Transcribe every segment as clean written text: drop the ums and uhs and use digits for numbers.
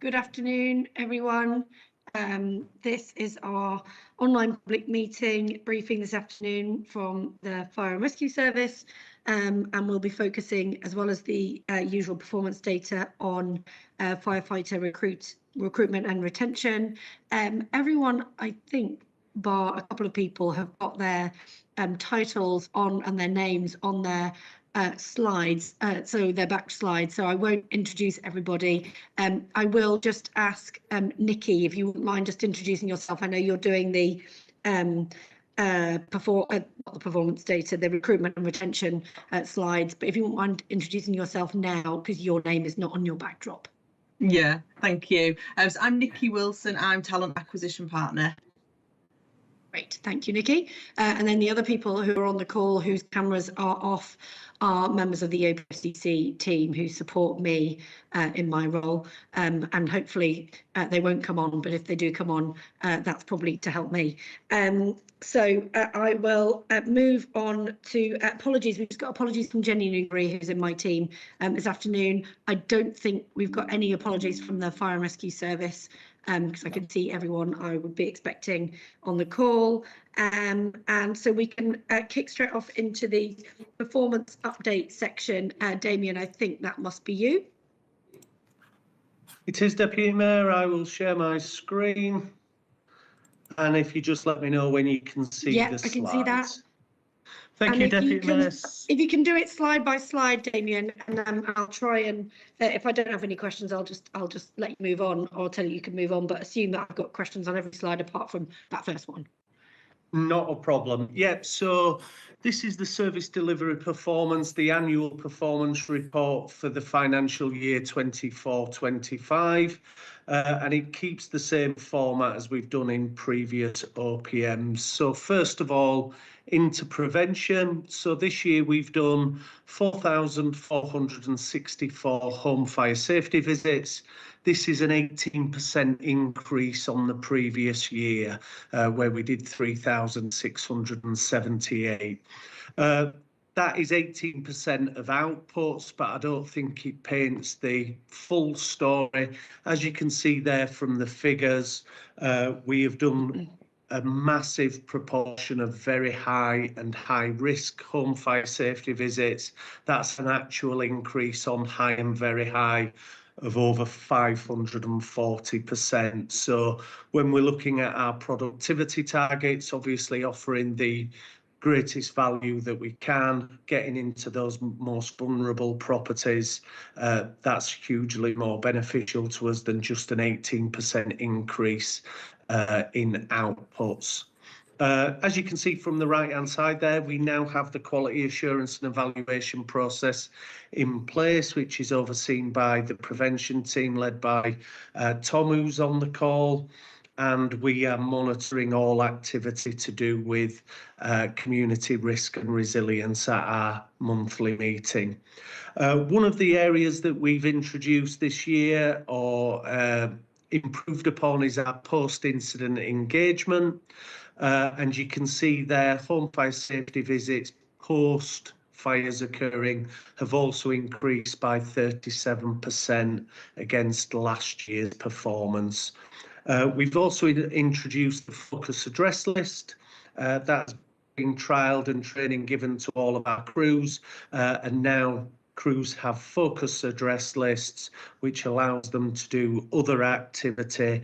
Good afternoon, everyone. This is our online public meeting briefing this afternoon from the Fire and Rescue Service, and we'll be focusing, as well as the usual performance data, on firefighter recruitment and retention. Everyone, I think, bar a couple of people, have got their titles on and their names on their slides, so they're back slides, so I won't introduce everybody. I will just ask Nikki, if you wouldn't mind just introducing yourself. I know you're doing the not the performance data, the recruitment and retention slides, but if you wouldn't mind introducing yourself now, because your name is not on your backdrop. Yeah, thank you. So I'm Nikki Wilson, I'm Talent Acquisition Partner. Great, thank you, Nikki. And then the other people who are on the call whose cameras are off are members of the OPFCC team who support me in my role, and hopefully they won't come on, but if they do come on, that's probably to help me. So I will move on to apologies. We've just got apologies from Jenny Newbury, who's in my team this afternoon. I don't think we've got any apologies from the Fire and Rescue Service, because I can see everyone I would be expecting on the call. And so we can kick straight off into the performance update section. Damien, I think that must be you. It is, Deputy Mayor. I will share my screen. And if you just let me know when you can see the slides. Yeah, I can see that. Thank you, Deputy Mayor. If you can do it slide by slide, Damien, and I'll try and if I don't have any questions, I'll just let you move on, or tell you can move on, but assume that I've got questions on every slide apart from that first one. Not a problem. Yep, so this is the service delivery performance, the annual performance report for the financial year 24-25, and it keeps the same format as we've done in previous OPMs. So first of all, into prevention. So this year we've done 4,464 home fire safety visits. This is an 18% increase on the previous year, where we did 3,678. That is 18% of outputs, but I don't think it paints the full story. As you can see there from the figures, we have done a massive proportion of very high and high risk home fire safety visits. That's an actual increase on high and very high of over 540%. So when we're looking at our productivity targets, obviously offering the greatest value that we can, getting into those most vulnerable properties, that's hugely more beneficial to us than just an 18% increase in outputs. As you can see from the right-hand side there, we now have the quality assurance and evaluation process in place, which is overseen by the prevention team led by Tom, who's on the call, and we are monitoring all activity to do with community risk and resilience at our monthly meeting. One of the areas that we've introduced this year or improved upon is our post-incident engagement. And you can see there, home fire safety visits post fires occurring have also increased by 37% against last year's performance. We've also introduced the focus address list. That's being trialled and training given to all of our crews, and now crews have focus address lists, which allows them to do other activity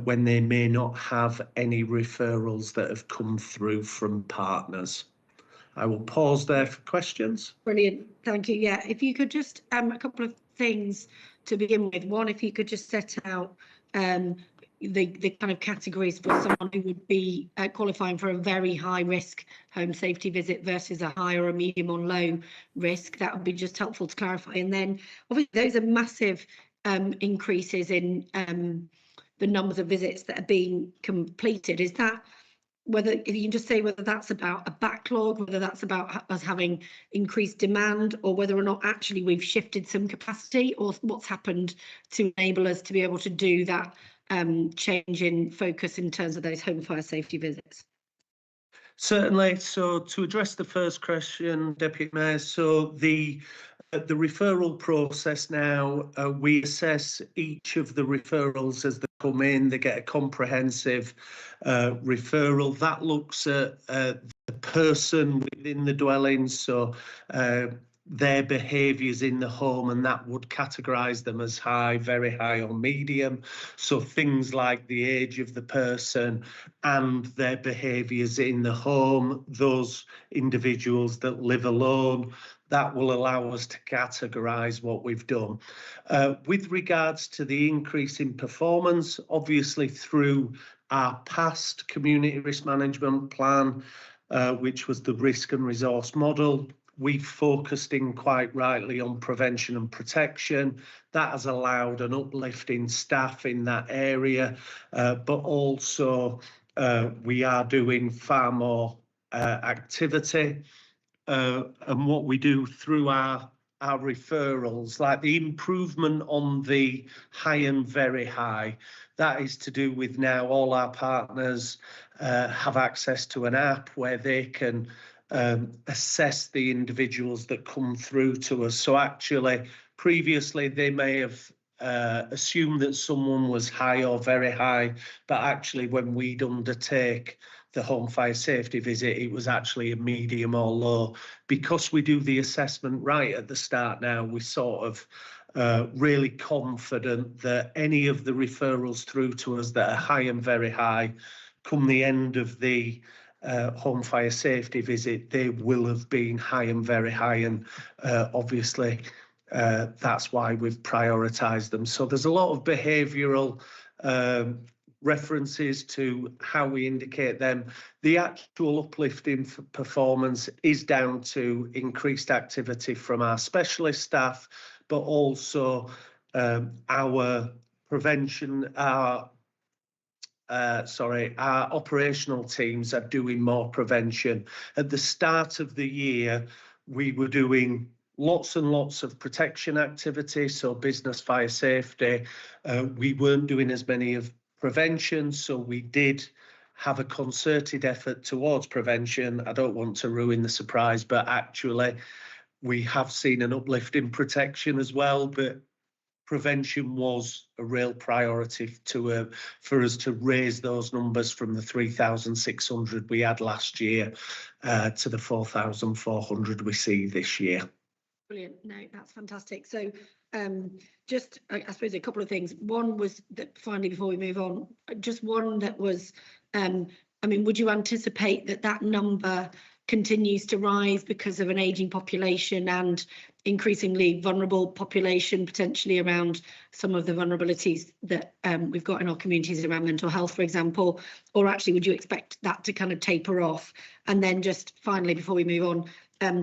when they may not have any referrals that have come through from partners. I will pause there for questions. Brilliant, thank you. Yeah, if you could just a couple of things to begin with. One, if you could just set out the kind of categories for someone who would be qualifying for a very high risk home safety visit versus a high or a medium or low risk. That would be just helpful to clarify. And then obviously those are massive increases in the numbers of visits that are being completed. Is that whether, if you can just say whether that's about a backlog, whether that's about us having increased demand, or whether or not actually we've shifted some capacity, or what's happened to enable us to be able to do that change in focus in terms of those home fire safety visits? Certainly. So to address the first question, Deputy Mayor, so the The referral process now, we assess each of the referrals as they come in. They get a comprehensive referral that looks at the person within the dwelling, so their behaviours in the home, and that would categorise them as high, very high or medium. So things like the age of the person and their behaviours in the home, those individuals that live alone, that will allow us to categorise what we've done. With regards to the increase in performance, obviously through our past community risk management plan, which was the risk and resource model, we've focused in quite rightly on prevention and protection. That has allowed an uplift in staff in that area, but also we are doing far more activity. And what we do through our referrals, like the improvement on the high and very high, that is to do with now all our partners have access to an app where they can assess the individuals that come through to us. So actually, previously they may have assumed that someone was high or very high, but actually when we'd undertake the home fire safety visit, it was actually a medium or low. Because we do the assessment right at the start now, we're sort of really confident that any of the referrals through to us that are high and very high, come the end of the home fire safety visit, they will have been high and very high, and obviously that's why we've prioritised them. So there's a lot of behavioural references to how we indicate them. The actual uplift in performance is down to increased activity from our specialist staff, but also our prevention, our operational teams are doing more prevention. At the start of the year, we were doing lots and lots of protection activity, so business fire safety. We weren't doing as many of prevention, so we did have a concerted effort towards prevention. I don't want to ruin the surprise, but actually we have seen an uplift in protection as well, but prevention was a real priority for us to raise those numbers from the 3,600 we had last year to the 4,400 we see this year. Brilliant. No, that's fantastic. So just, I suppose, a couple of things. One was that finally, before we move on, just one that was, I mean, would you anticipate that that number continues to rise because of an ageing population and increasingly vulnerable population, potentially around some of the vulnerabilities that we've got in our communities around mental health, for example? Or actually, would you expect that to kind of taper off? And then just finally, before we move on,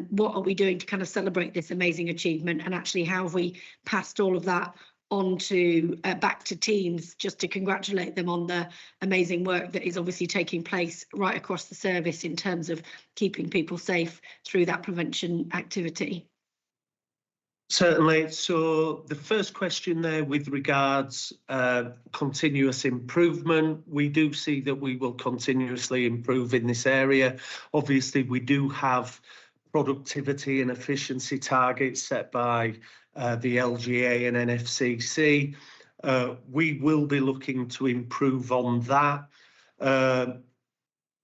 what are we doing to kind of celebrate this amazing achievement, and actually how have we passed all of that on to back to teams just to congratulate them on the amazing work that is obviously taking place right across the service in terms of keeping people safe through that prevention activity? Certainly. So the first question there with regards continuous improvement, we do see that we will continuously improve in this area. Obviously, we do have productivity and efficiency targets set by the LGA and NFCC. We will be looking to improve on that.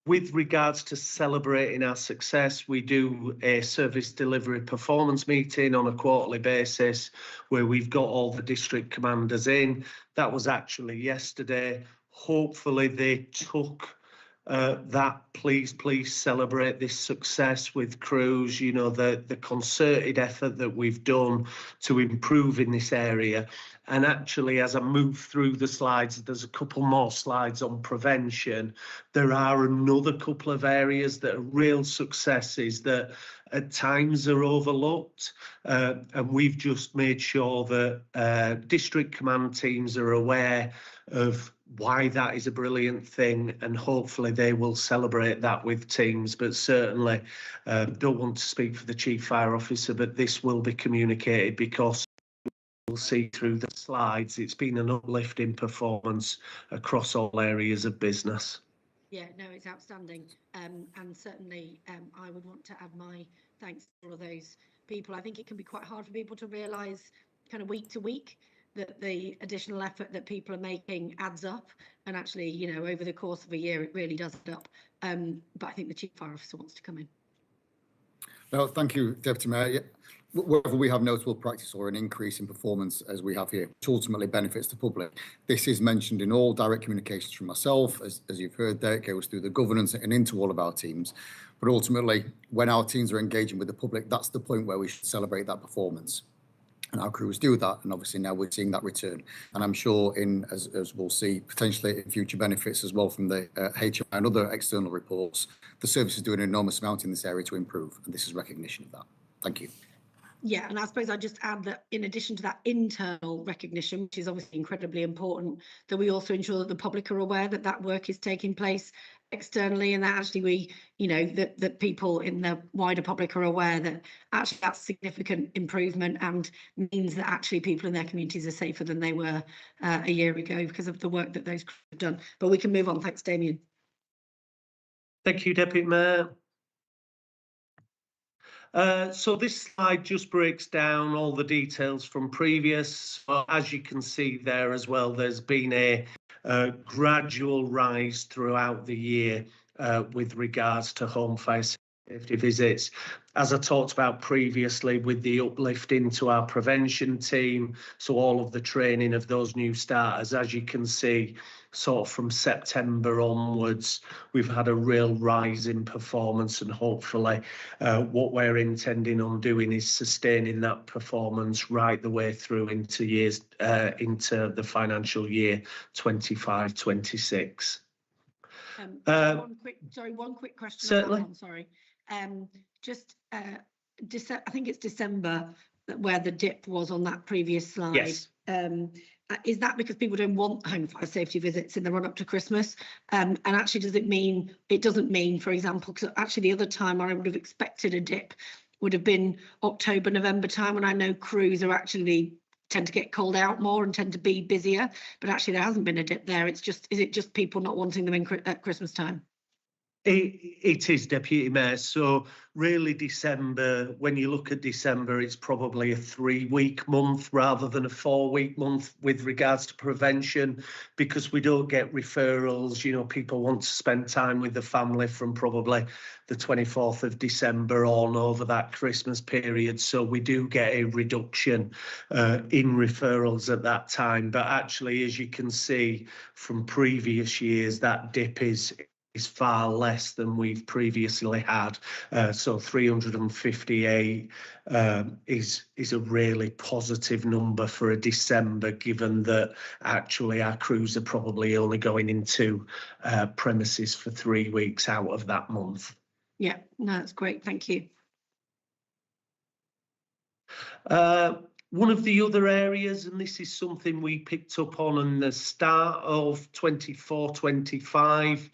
With regards to celebrating our success, we do a service delivery performance meeting on a quarterly basis where we've got all the district commanders in. That was actually yesterday. Hopefully they took that please celebrate this success with crews, you know, the concerted effort that we've done to improve in this area. And actually, as I move through the slides, there's a couple more slides on prevention. There are another couple of areas that are real successes that at times are overlooked, and we've just made sure that district command teams are aware of why that is a brilliant thing, and hopefully they will celebrate that with teams. But certainly don't want to speak for the Chief Fire Officer, but this will be communicated because we'll see through the slides it's been an uplift in performance across all areas of business. Yeah, no, it's outstanding. And certainly I would want to add my thanks to all of those people. I think it can be quite hard for people to realise kind of week to week that the additional effort that people are making adds up, and actually, you know, over the course of a year, it really does add up. But I think the Chief Fire Officer wants to come in. Well, thank you, Deputy Mayor. Wherever we have notable practice or an increase in performance, as we have here, which ultimately benefits the public, this is mentioned in all direct communications from myself. As you've heard there, it goes through the governance and into all of our teams. But ultimately, when our teams are engaging with the public, that's the point where we should celebrate that performance. And our crews do that, and obviously now we're seeing that return. And I'm sure, as we'll see potentially in future benefits as well from the HMI and other external reports, the service is doing an enormous amount in this area to improve, and this is recognition of that. Thank you. Yeah, and I suppose I'd just add that in addition to that internal recognition, which is obviously incredibly important, that we also ensure that the public are aware that that work is taking place externally, and that actually we, you know, that people in the wider public are aware that actually that's significant improvement and means that actually people in their communities are safer than they were a year ago because of the work that those crews have done. But we can move on. Thanks, Damien. Thank you, Deputy Mayor. So this slide just breaks down all the details from previous. As you can see there as well, there's been a gradual rise throughout the year with regards to home fire safety visits. As I talked about previously, with the uplift into our prevention team, so all of the training of those new starters, as you can see, sort of from September onwards, we've had a real rise in performance, and hopefully what we're intending on doing is sustaining that performance right the way through into into the financial year 25-26. One quick question. Certainly. On that one, sorry. I think it's December where the dip was on that previous slide. Yes. Is that because people don't want home fire safety visits in the run up to Christmas? And actually, does it mean, it doesn't mean, for example, because actually the other time I would have expected a dip would have been October, November time, when I know crews are actually tend to get called out more and tend to be busier, but actually there hasn't been a dip there. It's just, is it just people not wanting them at Christmas time? It is, Deputy Mayor. So really December, when you look at December, it's probably a 3-week month rather than a 4-week month with regards to prevention, because we don't get referrals. You know, people want to spend time with the family from probably the 24th of December on over that Christmas period. So we do get a reduction in referrals at that time. But actually, as you can see from previous years, that dip is far less than we've previously had. So 358 is a really positive number for a December, given that actually our crews are probably only going into premises for 3 weeks out of that month. Yeah, no, that's great. Thank you. One of the other areas, and this is something we picked up on in the start of 24-25,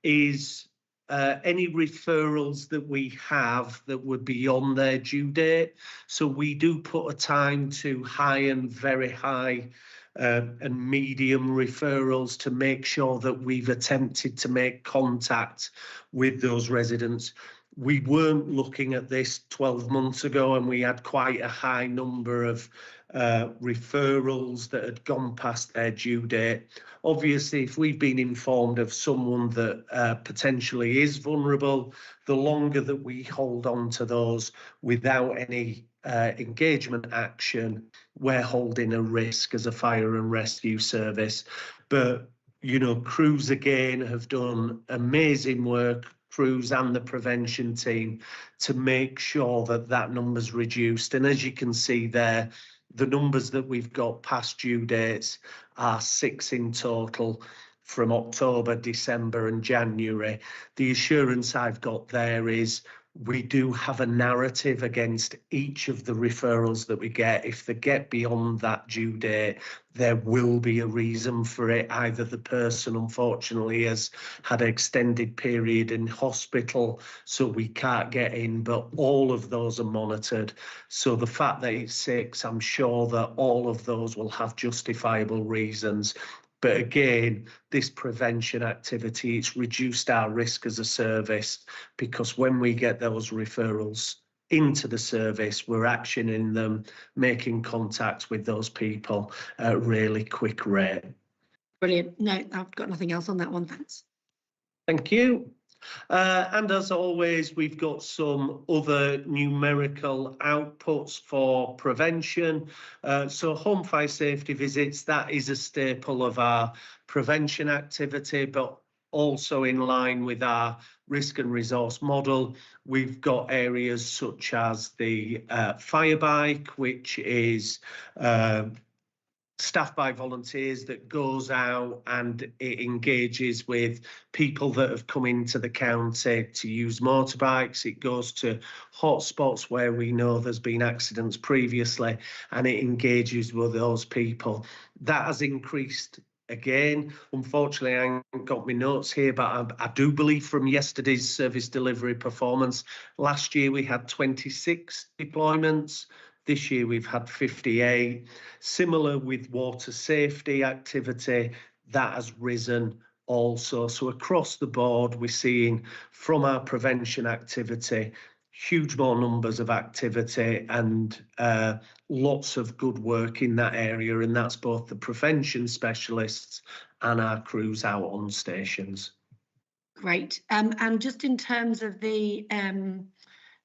is any referrals that we have that were beyond their due date. So we do put a time to high and very high and medium referrals to make sure that we've attempted to make contact with those residents. We weren't looking at this 12 months ago, and we had quite a high number of referrals that had gone past their due date. Obviously, if we've been informed of someone that potentially is vulnerable, the longer that we hold on to those without any engagement action, we're holding a risk as a fire and rescue service. But, you know, crews again have done amazing work, crews and the prevention team, to make sure that that number's reduced. And as you can see there, the numbers that we've got past due dates are 6 in total from October, December and January. The assurance I've got there is we do have a narrative against each of the referrals that we get. If they get beyond that due date, there will be a reason for it. Either the person, unfortunately, has had an extended period in hospital, so we can't get in, but all of those are monitored. So the fact that it's 6, I'm sure that all of those will have justifiable reasons. But again, this prevention activity, it's reduced our risk as a service, because when we get those referrals into the service, we're actioning them, making contact with those people at a really quick rate. Brilliant. No, I've got nothing else on that one. Thanks. Thank you. And as always, we've got some other numerical outputs for prevention. So home fire safety visits, that is a staple of our prevention activity, but also in line with our risk and resource model. We've got areas such as the fire bike, which is staffed by volunteers, that goes out and it engages with people that have come into the county to use motorbikes. It goes to hotspots where we know there's been accidents previously, and it engages with those people. That has increased again. Unfortunately, I haven't got my notes here, but I do believe from yesterday's service delivery performance, last year we had 26 deployments. This year we've had 58. Similar with water safety activity, that has risen also. So across the board, we're seeing from our prevention activity, huge more numbers of activity and lots of good work in that area. And that's both the prevention specialists and our crews out on stations. Great. And just in terms of the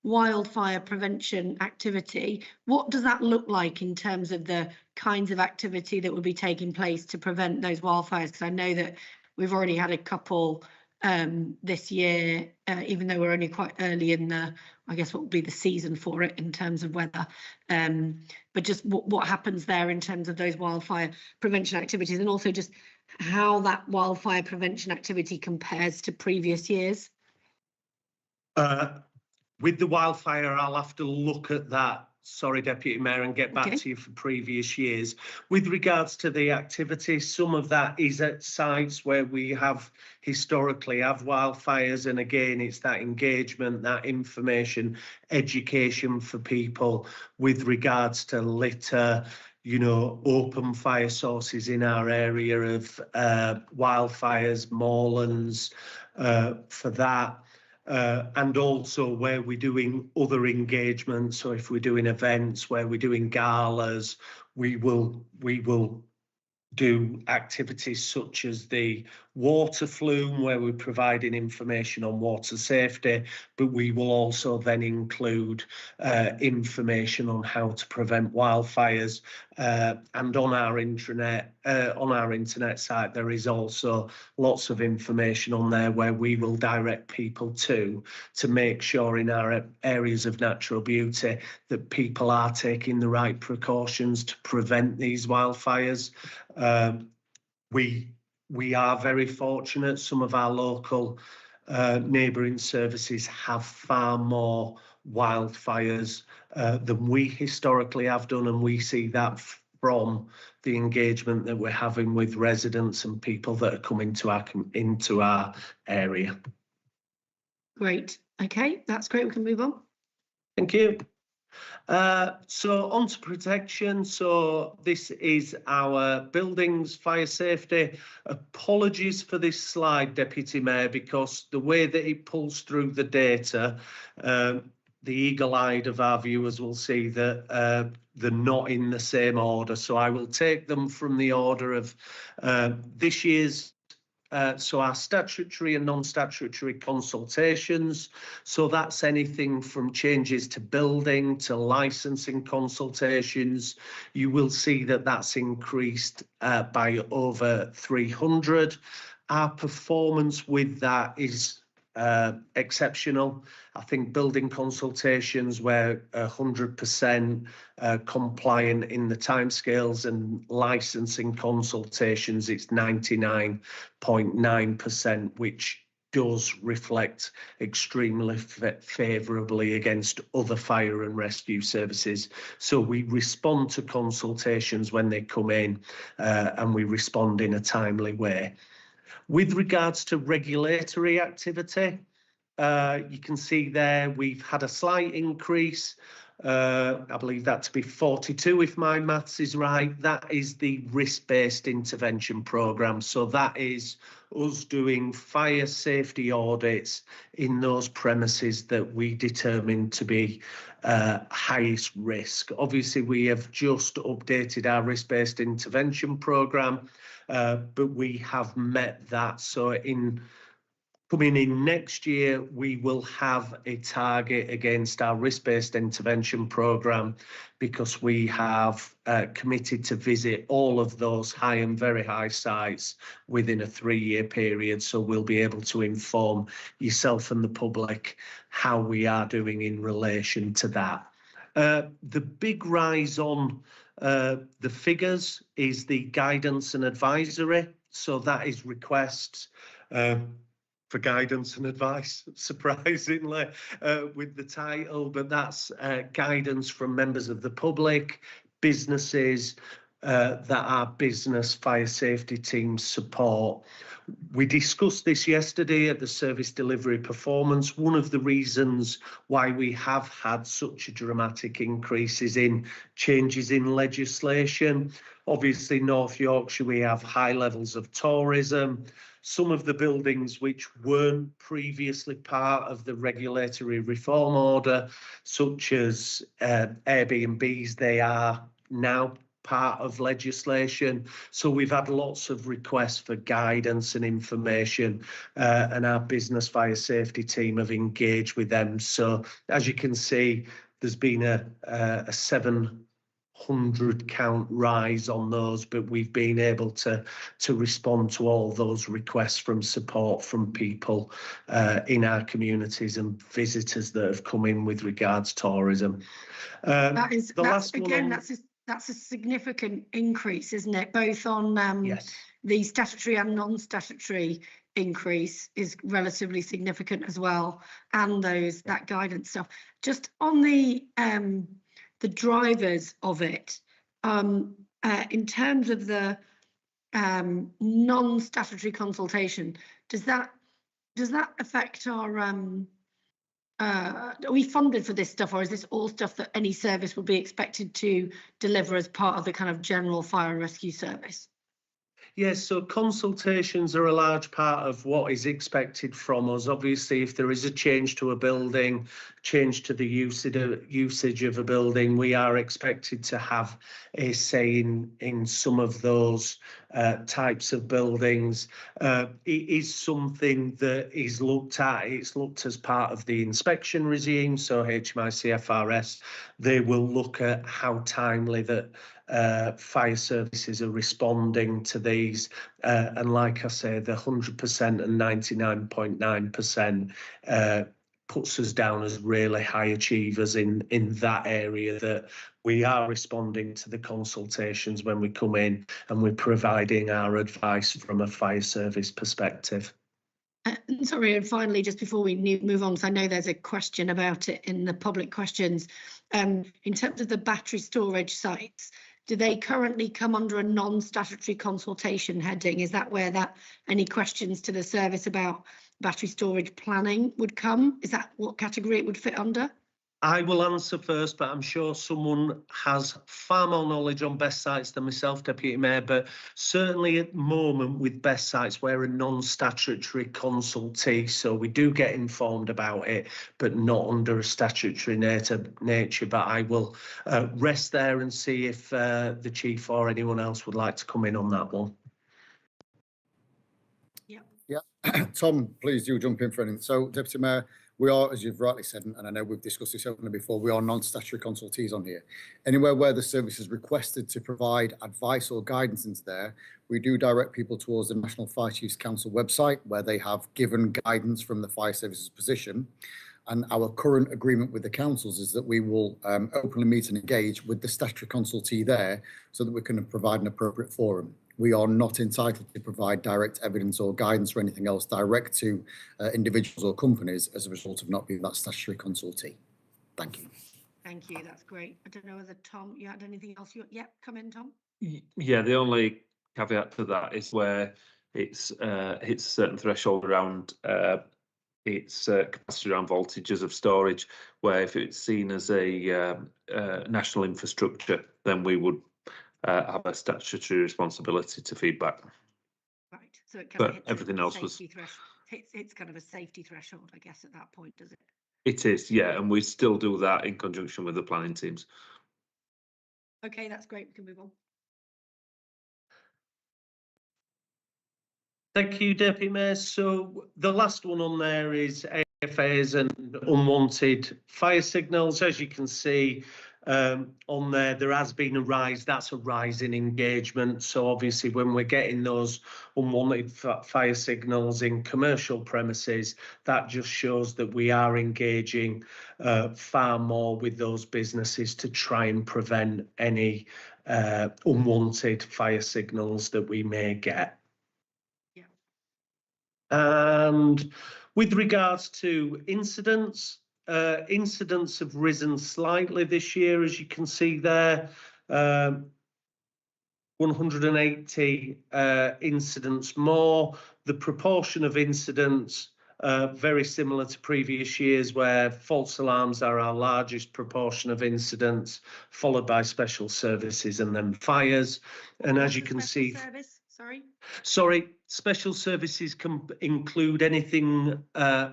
wildfire prevention activity, what does that look like in terms of the kinds of activity that would be taking place to prevent those wildfires? Because I know that we've already had a couple this year, even though we're only quite early in the, I guess what would be the season for it in terms of weather. But just what happens there in terms of those wildfire prevention activities, and also just how that wildfire prevention activity compares to previous years? With the wildfire, I'll have to look at that, sorry, Deputy Mayor, and get back to you for previous years. With regards to the activity, some of that is at sites where we have historically have wildfires. And again, it's that engagement, that information, education for people with regards to litter, you know, open fire sources in our area of wildfires, moorlands, for that. And also where we're doing other engagements. So if we're doing events where we're doing galas, we will do activities such as the water flume, where we're providing information on water safety, but we will also then include information on how to prevent wildfires. And on our internet site, there is also lots of information on there where we will direct people to make sure in our areas of natural beauty that people are taking the right precautions to prevent these wildfires. We are very fortunate. Some of our local neighbouring services have far more wildfires than we historically have done, and we see that from the engagement that we're having with residents and people that are coming into our area. Great. Okay, that's great. We can move on. Thank you. So on to protection. So this is our buildings fire safety. Apologies for this slide, Deputy Mayor, because the way that it pulls through the data, the eagle-eyed of our viewers will see that they're not in the same order. So I will take them from the order of this year's so our statutory and non-statutory consultations. So that's anything from changes to building to licensing consultations. You will see that that's increased by over 300. Our performance with that is exceptional. I think building consultations were 100% compliant in the timescales, and licensing consultations it's 99.9%, which does reflect extremely favourably against other fire and rescue services. So we respond to consultations when they come in, and we respond in a timely way. With regards to regulatory activity, you can see there we've had a slight increase. I believe that to be 42, if my maths is right. That is the risk-based intervention programme. So that is us doing fire safety audits in those premises that we determine to be highest risk. Obviously, we have just updated our risk-based intervention programme, but we have met that. So coming in next year, we will have a target against our risk-based intervention programme, because we have committed to visit all of those high and very high sites within a 3-year period. So we'll be able to inform yourself and the public how we are doing in relation to that. The big rise on the figures is the guidance and advisory. So that is requests for guidance and advice, surprisingly, with the title, but that's guidance from members of the public, businesses that our business fire safety teams support. We discussed this yesterday at the service delivery performance. One of the reasons why we have had such a dramatic increase is in changes in legislation. Obviously, North Yorkshire, we have high levels of tourism. Some of the buildings which weren't previously part of the regulatory reform order, such as Airbnbs, they are now part of legislation. So we've had lots of requests for guidance and information, and our business fire safety team have engaged with them. So as you can see, there's been a 700 count rise on those, but we've been able to respond to all those requests from support from people in our communities and visitors that have come in with regards to tourism. That's a significant increase, isn't it? Both on yes. The statutory and non-statutory increase is relatively significant as well, and that guidance stuff. Just on the drivers of it, in terms of the non-statutory consultation, does that affect our are we funded for this stuff, or is this all stuff that any service would be expected to deliver as part of the kind of general fire and rescue service? Yes, so consultations are a large part of what is expected from us. Obviously, if there is a change to a building, change to the usage of a building, we are expected to have a say in some of those types of buildings. It is something that is looked at. It's looked as part of the inspection regime. So NYFRS, they will look at how timely that fire services are responding to these, and like I say, the 100% and 99.9% puts us down as really high achievers in that area, that we are responding to the consultations when we come in, and we're providing our advice from a fire service perspective. Sorry, and finally, just before we move on, because I know there's a question about it in the public questions, in terms of the battery storage sites, do they currently come under a non-statutory consultation heading? Is that where any questions to the service about battery storage planning would come? Is that what category it would fit under? I will answer first, but I'm sure someone has far more knowledge on best sites than myself, Deputy Mayor, but certainly at the moment with best sites, we're a non-statutory consultee, so we do get informed about it, but not under a statutory nature. But I will rest there and see if the Chief or anyone else would like to come in on that one. Yeah, Tom, please do jump in for anything. So, Deputy Mayor, we are, as you've rightly said, and I know we've discussed this openly before, we are non-statutory consultees on here. Anywhere where the service is requested to provide advice or guidance into there, we do direct people towards the National Fire Chiefs Council website, where they have given guidance from the fire services position. And our current agreement with the councils is that we will openly meet and engage with the statutory consultee there, so that we can provide an appropriate forum. We are not entitled to provide direct evidence or guidance or anything else direct to individuals or companies as a result of not being that statutory consultee. Thank you. Thank you, that's great. I don't know whether Tom, you had anything else? Come in, Tom. Yeah, the only caveat to that is where it's hits a certain threshold around its capacity around voltages of storage, where if it's seen as a national infrastructure, then we would have a statutory responsibility to feedback. Right, So it kind But of hits everything else was- it's kind of a safety threshold, I guess, at that point, does it? It is, yeah, and we still do that in conjunction with the planning teams. Okay, that's great. We can move on. Thank you, Deputy Mayor. So the last one on there is AFAs and unwanted fire signals. As you can see on there has been a rise. That's a rise in engagement. So obviously when we're getting those unwanted fire signals in commercial premises, that just shows that we are engaging far more with those businesses to try and prevent any unwanted fire signals that we may get. And with regards to incidents, incidents have risen slightly this year, as you can see there. 180 incidents more. The proportion of incidents very similar to previous years, where false alarms are our largest proportion of incidents, followed by special services and then fires. And as you can see, sorry, special services can include anything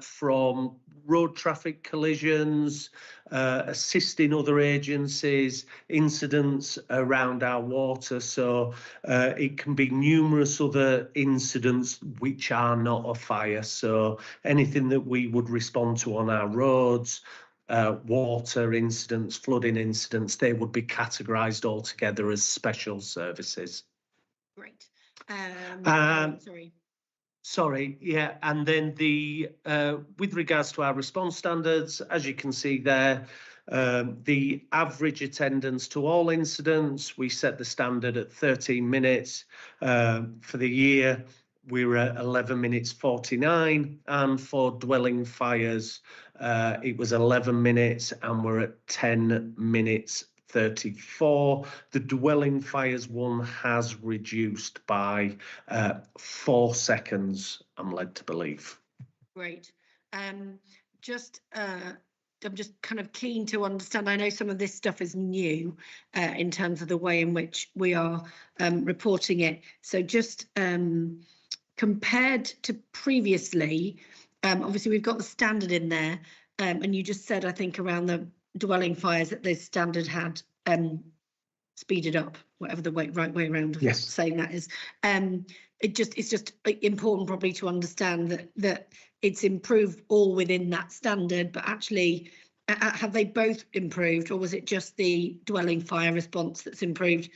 from road traffic collisions, assisting other agencies, incidents around our water. So it can be numerous other incidents which are not a fire. So anything that we would respond to on our roads, water incidents, flooding incidents, they would be categorised altogether as special services. Great. Sorry, yeah, and then the with regards to our response standards, as you can see there, the average attendance to all incidents, we set the standard at 13 minutes. For the year, we were at 11 minutes 49, and for dwelling fires, it was 11 minutes, and we're at 10 minutes 34. The dwelling fires one has reduced by 4 seconds, I'm led to believe. Great. I'm just kind of keen to understand. I know some of this stuff is new in terms of the way in which we are reporting it. So just compared to previously, obviously we've got the standard in there, and you just said, I think, around the dwelling fires that the standard had speeded up, whatever the right way around of saying that is. It's just important probably to understand that it's improved all within that standard, but actually have they both improved, or was it just the dwelling fire response that's improved?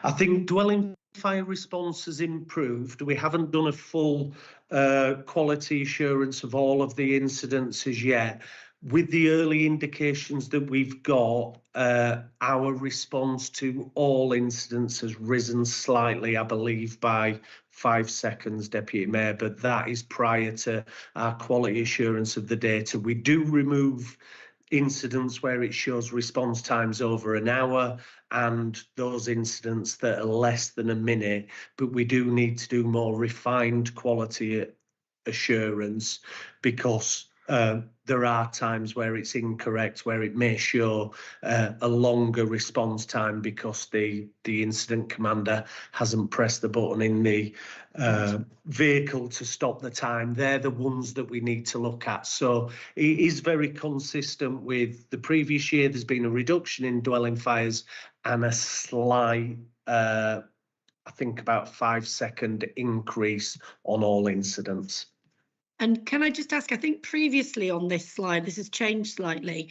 I think dwelling fire response has improved. We haven't done a full quality assurance of all of the incidents as yet. With the early indications that we've got, our response to all incidents has risen slightly, I believe, by 5 seconds, Deputy Mayor, but that is prior to our quality assurance of the data. We do remove incidents where it shows response times over an hour and those incidents that are less than a minute, but we do need to do more refined quality assurance, because there are times where it's incorrect, where it may show a longer response time because the incident commander hasn't pressed the button in the vehicle to stop the time. They're the ones that we need to look at. So it is very consistent with the previous year. There's been a reduction in dwelling fires and a slight, I think about 5 second increase on all incidents. And can I just ask, I think previously on this slide, this has changed slightly.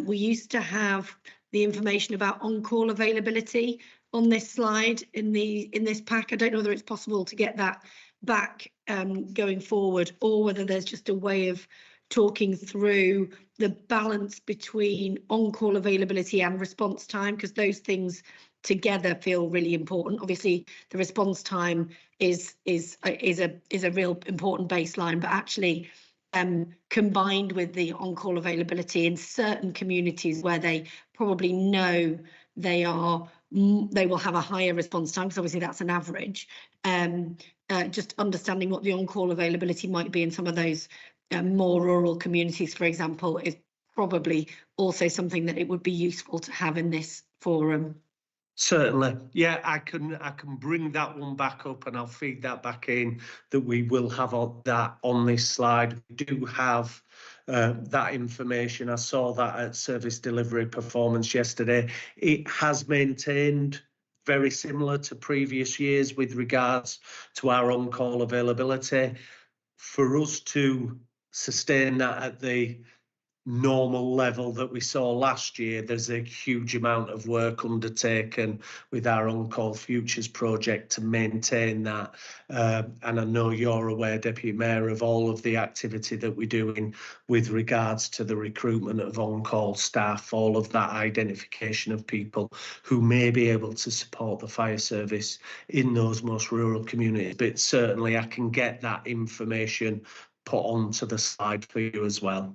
We used to have the information about on-call availability on this slide in this pack. I don't know whether it's possible to get that back going forward, or whether there's just a way of talking through the balance between on-call availability and response time, because those things together feel really important. Obviously, the response time is a real important baseline, but actually combined with the on-call availability in certain communities where they probably know they will have a higher response time, because obviously that's an average. Just understanding what the on-call availability might be in some of those more rural communities, for example, is probably also something that it would be useful to have in this forum. Certainly, yeah, I can bring that one back up and I'll feed that back in, that we will have that on this slide. We do have that information. I saw that at service delivery performance yesterday. It has maintained very similar to previous years with regards to our on-call availability. For us to sustain that at the normal level that we saw last year, there's a huge amount of work undertaken with our On-Call Futures project to maintain that. And I know you're aware, Deputy Mayor, of all of the activity that we're doing with regards to the recruitment of on-call staff, all of that identification of people who may be able to support the fire service in those most rural communities. But certainly I can get that information put onto the slide for you as well.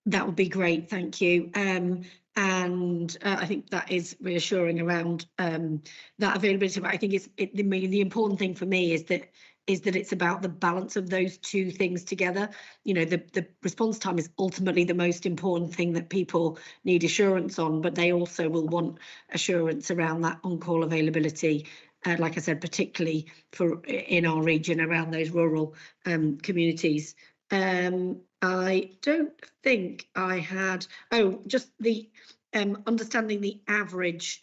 That would be great, thank you. And I think that is reassuring around that availability. But I think the important thing for me is that it's about the balance of those two things together. You know, the response time is ultimately the most important thing that people need assurance on, but they also will want assurance around that on-call availability. Like I said, particularly in our region around those rural communities. I don't think I had, just the understanding the average,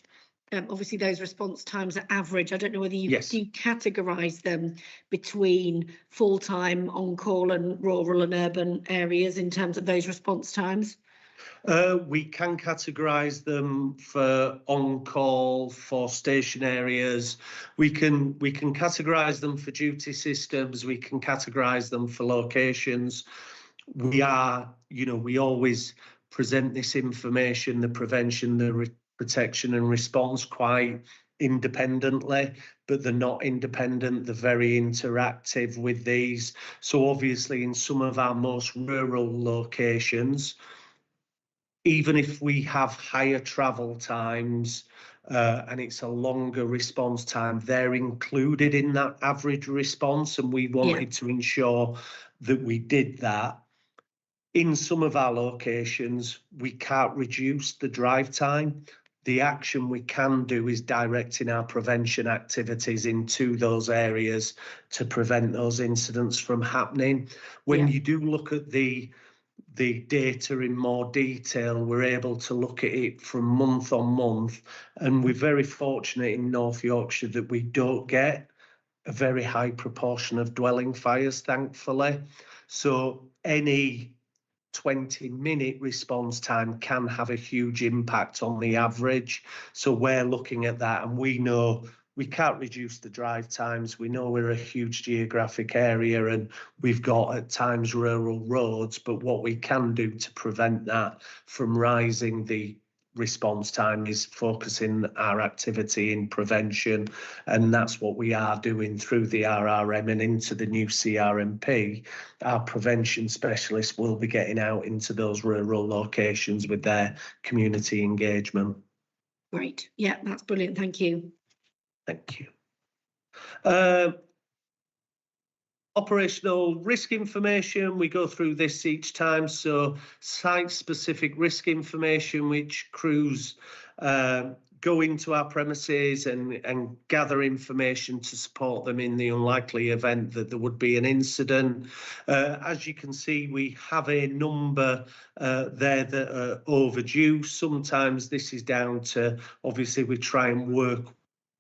obviously those response times are average. I don't know whether you categorise them between full-time, on-call and rural and urban areas in terms of those response times. We can categorise them for on-call, for station areas. We can categorise them for duty systems. We can categorise them for locations. We always present this information, the prevention, the protection and response quite independently, but they're not independent. They're very interactive with these. So obviously in some of our most rural locations, even if we have higher travel times and it's a longer response time, they're included in that average response, and we wanted to ensure that we did that. In some of our locations, we can't reduce the drive time. The action we can do is directing our prevention activities into those areas to prevent those incidents from happening. When you do look at the data in more detail, we're able to look at it from month on month, and we're very fortunate in North Yorkshire that we don't get a very high proportion of dwelling fires, thankfully. So any 20-minute response time can have a huge impact on the average. So we're looking at that, and we know we can't reduce the drive times. We know we're a huge geographic area and we've got at times rural roads, but what we can do to prevent that from rising the response time is focusing our activity in prevention, and that's what we are doing through the RRM and into the new CRMP. Our prevention specialists will be getting out into those rural locations with their community engagement. Great, yeah, that's brilliant, thank you. Thank you. Operational risk information, we go through this each time. So site-specific risk information, which crews go into our premises and gather information to support them in the unlikely event that there would be an incident. As you can see, we have a number there that are overdue. Sometimes this is down to, obviously, we try and work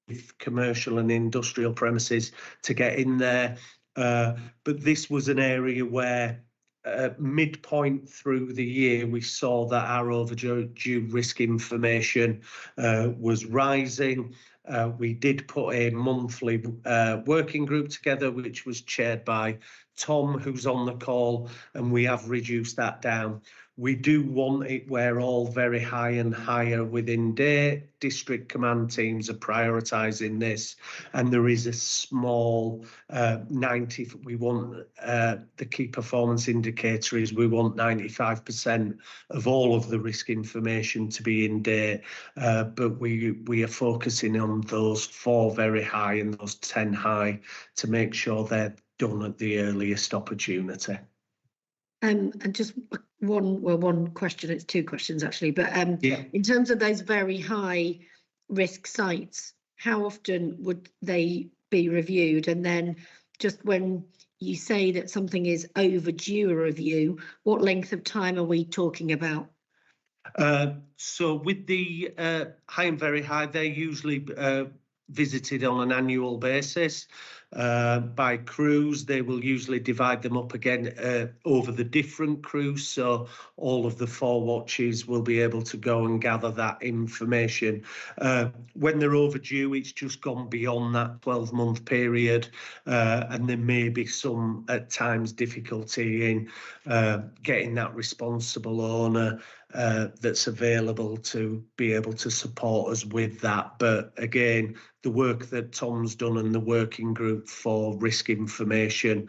with commercial and industrial premises to get in there. But this was an area where midpoint through the year, we saw that our overdue risk information was rising. We did put a monthly working group together, which was chaired by Tom, who's on the call, and we have reduced that down. We do want it where all very high and higher within day. District command teams are prioritising this, and there is a small 90. We want the key performance indicator is we want 95% of all of the risk information to be in date, but we are focusing on those 4 very high and those 10 high to make sure they're done at the earliest opportunity. And just one question, it's 2 questions actually, but in terms of those very high risk sites, how often would they be reviewed? And then just when you say that something is overdue a review, what length of time are we talking about? So with the high and very high, they're usually visited on an annual basis by crews. They will usually divide them up again over the different crews, so all of the 4 watches will be able to go and gather that information. When they're overdue, it's just gone beyond that 12-month period, and there may be some at times difficulty in getting that responsible owner that's available to be able to support us with that. But again, the work that Tom's done and the working group for risk information,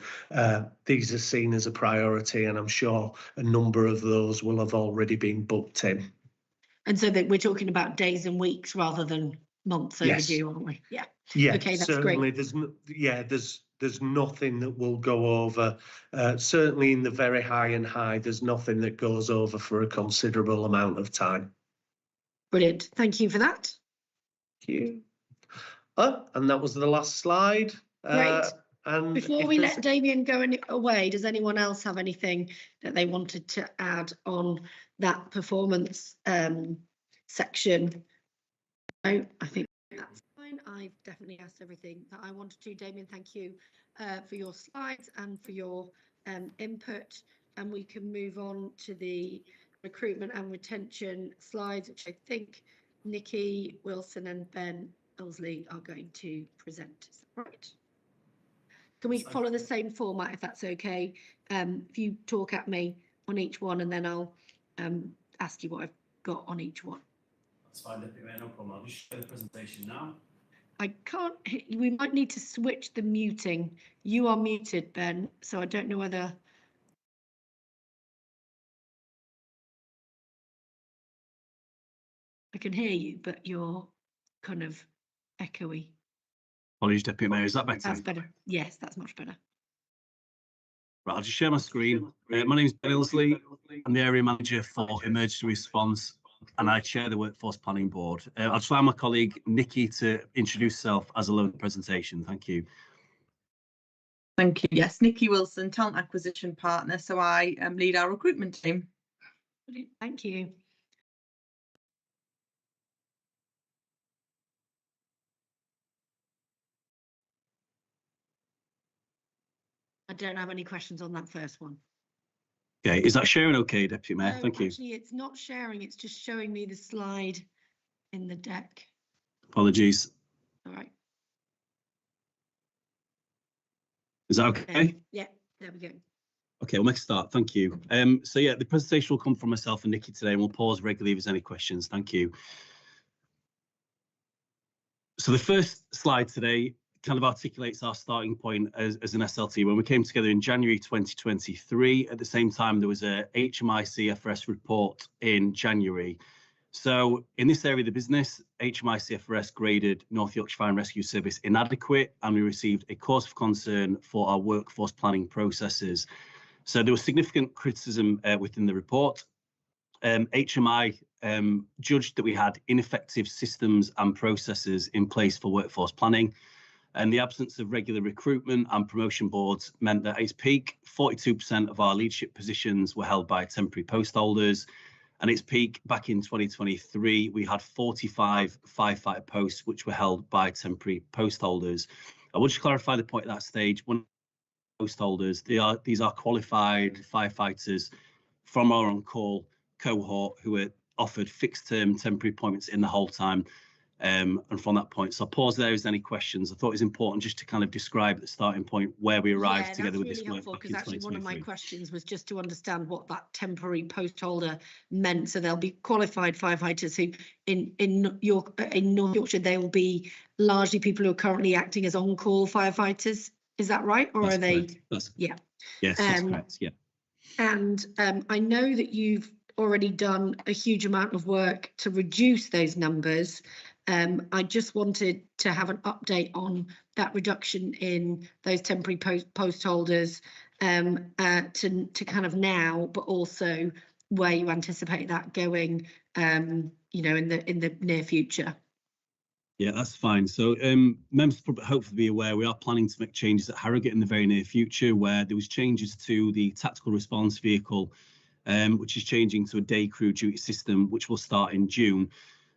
these are seen as a priority, and I'm sure a number of those will have already been booked in. And so that we're talking about days and weeks rather than months overdue, aren't we? Yeah. Yeah, okay, that's certainly. Great. There's nothing that will go over. Certainly in the very high and high, there's nothing that goes over for a considerable amount of time. Brilliant. Thank you for that. Thank you. And that was the last slide. Great. And before we let Damien go away, does anyone else have anything that they wanted to add on that performance section? No, I think that's fine. I've definitely asked everything that I wanted to. Damien, thank you for your slides and for your input. And we can move on to the recruitment and retention slides, which I think Nikki Wilson and Ben Elsley are going to present. Is that right? Can we follow the same format, if that's okay? If you talk at me on each one, and then I'll ask you what I've got on each one. That's fine, Deputy Mayor, no problem. I'll just share the presentation now. I can't, we might need to switch the muting. You are muted, Ben, so I don't know whether. I can hear you, but you're kind of echoey. Apologies, Deputy Mayor, is that better? That's better. Yes, that's much better. Right, I'll just share my screen. My name is Ben Ilsley. I'm the Area Manager for Emergency Response, and I chair the Workforce Planning Board. I'll just allow my colleague Nikki to introduce herself as a loan presentation. Thank you. Thank you. Yes, Nikki Wilson, Talent Acquisition Partner. So I lead our recruitment team. Thank you. I don't have any questions on that first one. Okay, is that sharing okay, Deputy Mayor? No, Thank you. actually, it's not sharing, it's just showing me the slide in the deck. Apologies. All right. Is that okay? Yeah, there we go. Okay, we'll make a start. Thank you. So yeah, the presentation will come from myself and Nikki today, and we'll pause regularly if there's any questions. Thank you. So the first slide today kind of articulates our starting point as an SLT. When we came together in January 2023, at the same time, there was a NYFRS report in January. So in this area of the business, NYFRS graded North Yorkshire Fire and Rescue Service inadequate, and we received a cause of concern for our workforce planning processes. So there was significant criticism within the report. HMI judged that we had ineffective systems and processes in place for workforce planning, and the absence of regular recruitment and promotion boards meant that at its peak, 42% of our leadership positions were held by temporary post holders. And its peak back in 2023, we had 45 firefighter posts which were held by temporary post holders. I will just clarify the point at that stage. When post holders, these are qualified firefighters from our on-call cohort who were offered fixed-term temporary appointments in the whole time. And from that point, so I'll pause there. Is there any questions? I thought it was important just to kind of describe the starting point where we arrived together with this work back in 2023. Actually, one of my questions was just to understand what that temporary post holder meant. So there'll be qualified firefighters who, in North Yorkshire, they will be largely people who are currently acting as on-call firefighters. Is that right, or That's are they? correct. Yeah. Yes, that's correct. Yeah. And I know that you've already done a huge amount of work to reduce those numbers. I just wanted to have an update on that reduction in those temporary post holders to kind of now, but also where you anticipate that going, you know, in the near future. Yeah, that's fine. So members will hopefully be aware we are planning to make changes at Harrogate in the very near future, where there was changes to the tactical response vehicle, which is changing to a day crew duty system, which will start in June.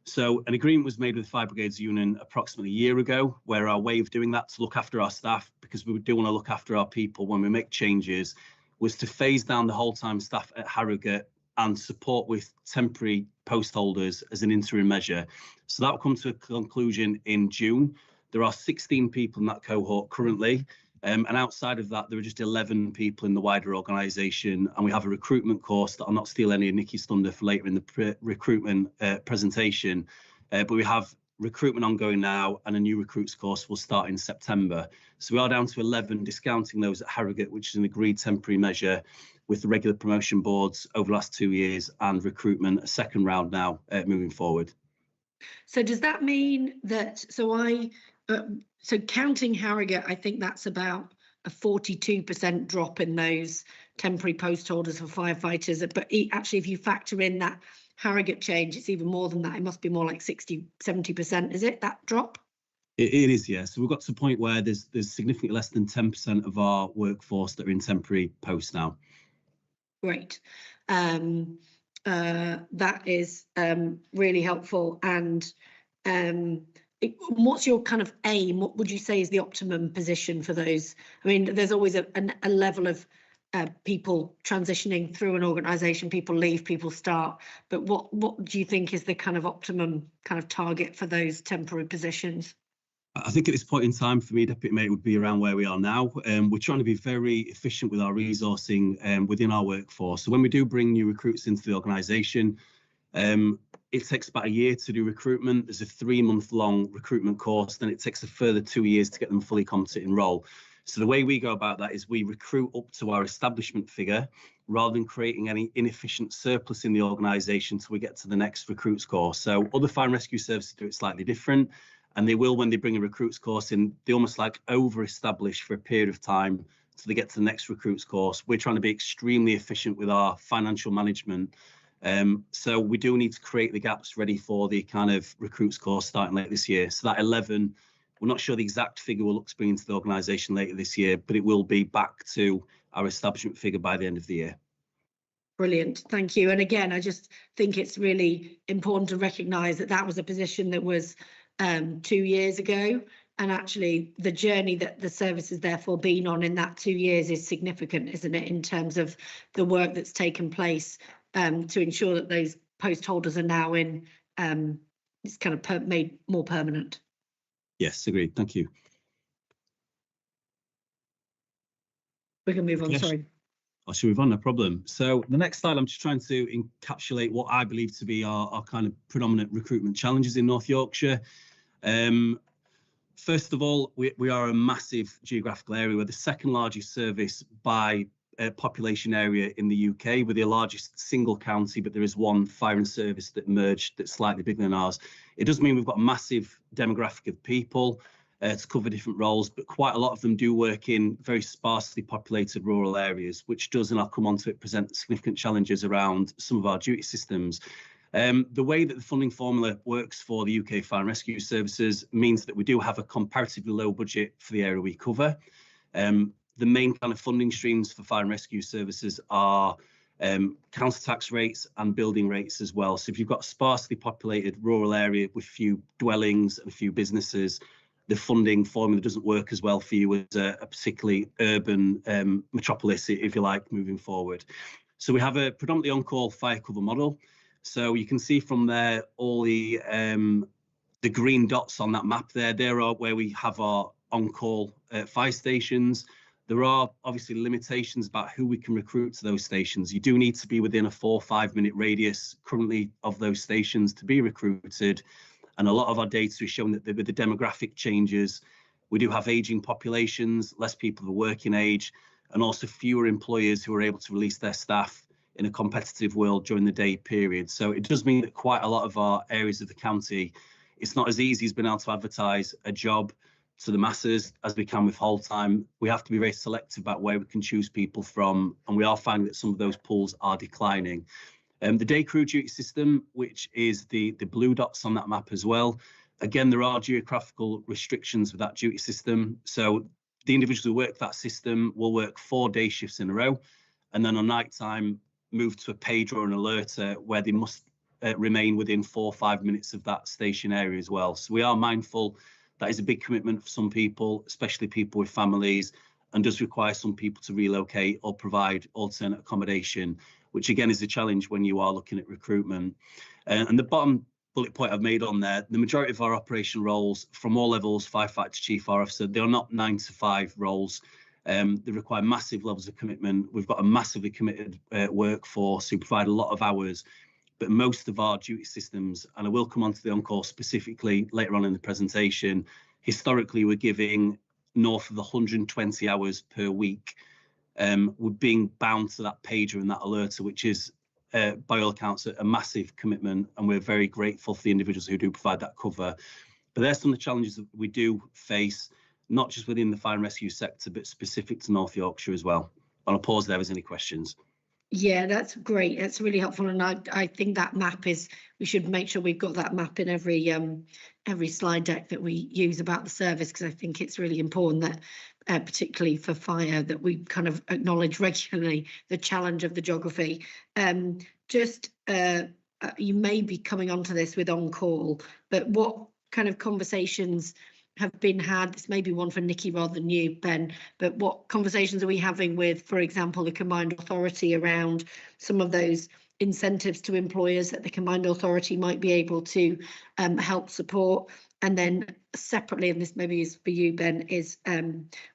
So an agreement was made with the Fire Brigades Union approximately a year ago, where our way of doing that to look after our staff, because we do want to look after our people when we make changes, was to phase down the whole-time staff at Harrogate and support with temporary post holders as an interim measure. So that will come to a conclusion in June. There are 16 people in that cohort currently, and outside of that, there are just 11 people in the wider organisation, and we have a recruitment course that I'll not steal any of Nikki's thunder for later in the recruitment presentation, but we have recruitment ongoing now, and a new recruits course will start in September. So we are down to 11, discounting those at Harrogate, which is an agreed temporary measure with the regular promotion boards over the last 2 years, and recruitment a second round now moving forward. So does that mean that, so counting Harrogate, I think that's about a 42% drop in those temporary post holders for firefighters. But actually, if you factor in that Harrogate change, it's even more than that. It must be more like 60-70%, is it, that drop? It is, yeah. So we've got to a point where there's significantly less than 10% of our workforce that are in temporary posts now. Great. That is really helpful. And what's your kind of aim? What would you say is the optimum position for those? I mean, there's always a level of people transitioning through an organisation, people leave, people start. But what do you think is the kind of optimum kind of target for those temporary positions? I think at this point in time, for me, Deputy Mayor, would be around where we are now. We're trying to be very efficient with our resourcing within our workforce. So when we do bring new recruits into the organisation, it takes about a year to do recruitment. There's a 3-month-long recruitment course. Then it takes a further 2 years to get them fully competent in role. So the way we go about that is we recruit up to our establishment figure rather than creating any inefficient surplus in the organisation till we get to the next recruits course. So other fire and rescue services do it slightly different. And they will, when they bring a recruits course in, they almost like over-establish for a period of time so they get to the next recruits course. We're trying to be extremely efficient with our financial management. So we do need to create the gaps ready for the kind of recruits course starting late this year. So that 11, we're not sure the exact figure we'll look to bring into the organisation later this year, but it will be back to our establishment figure by the end of the year. Brilliant, thank you. And again, I just think it's really important to recognise that that was a position that was 2 years ago, and actually the journey that the service has therefore been on in that 2 years is significant, isn't it, in terms of the work that's taken place to ensure that those post holders are now in it's kind of made more permanent. Yes, agreed. Thank you. We can move on. Yes. Sorry. I should move on, no problem. So the next slide, I'm just trying to encapsulate what I believe to be our kind of predominant recruitment challenges in North Yorkshire. First of all, we are a massive geographical area. We're the second largest service by population area in the UK. We're the largest single county, but there is one fire and service that merged that's slightly bigger than ours. It does mean we've got a massive demographic of people to cover different roles, but quite a lot of them do work in very sparsely populated rural areas, which does, and I'll come on to it, present significant challenges around some of our duty systems. The way that the funding formula works for the UK Fire and Rescue Services means that we do have a comparatively low budget for the area we cover. The main kind of funding streams for fire and rescue services are council tax rates and building rates as well. So if you've got a sparsely populated rural area with few dwellings and a few businesses, the funding formula doesn't work as well for you as a particularly urban metropolis, if you like, moving forward. So we have a predominantly on-call fire cover model. So you can see from there all the green dots on that map there. There are where we have our on-call fire stations. There are obviously limitations about who we can recruit to those stations. You do need to be within a 4 or 5 minute radius currently of those stations to be recruited. And a lot of our data is showing that with the demographic changes, we do have aging populations, less people of a working age, and also fewer employers who are able to release their staff in a competitive world during the day period. So it does mean that quite a lot of our areas of the county, it's not as easy as being able to advertise a job to the masses as we can with whole time. We have to be very selective about where we can choose people from, and we are finding that some of those pools are declining. The day crew duty system, which is the blue dots on that map as well, Again, there are geographical restrictions with that duty system. So the individuals who work that system will work 4 day shifts in a row, and then on night time move to a pager or an alerter where they must remain within 4 or 5 minutes of that station area as well. So we are mindful that is a big commitment for some people, especially people with families, and does require some people to relocate or provide alternate accommodation, which again is a challenge when you are looking at recruitment. And the bottom bullet point I've made on there, the majority of our operational roles from all levels, firefighter to chief fire officer, they are not 9 to 5 roles. They require massive levels of commitment. We've got a massively committed workforce who provide a lot of hours, but most of our duty systems, and I will come on to the on-call specifically later on in the presentation, historically we're giving north of 120 hours per week. We're being bound to that pager and that alerter, which is by all accounts a massive commitment, and we're very grateful for the individuals who do provide that cover. But there's some of the challenges that we do face, not just within the fire and rescue sector, but specific to North Yorkshire as well. And I'll pause there if there's any questions. Yeah, that's great. That's really helpful, and I think that map is. We should make sure we've got that map in every slide deck that we use about the service, because I think it's really important that, particularly for fire, that we kind of acknowledge regularly the challenge of the geography. You may be coming onto this with on call, but what kind of conversations have been had? This may be one for Nikki rather than you, Ben, but what conversations are we having with, for example, the Combined Authority around some of those incentives to employers that the Combined Authority might be able to help support? And then separately, and this maybe is for you, Ben, is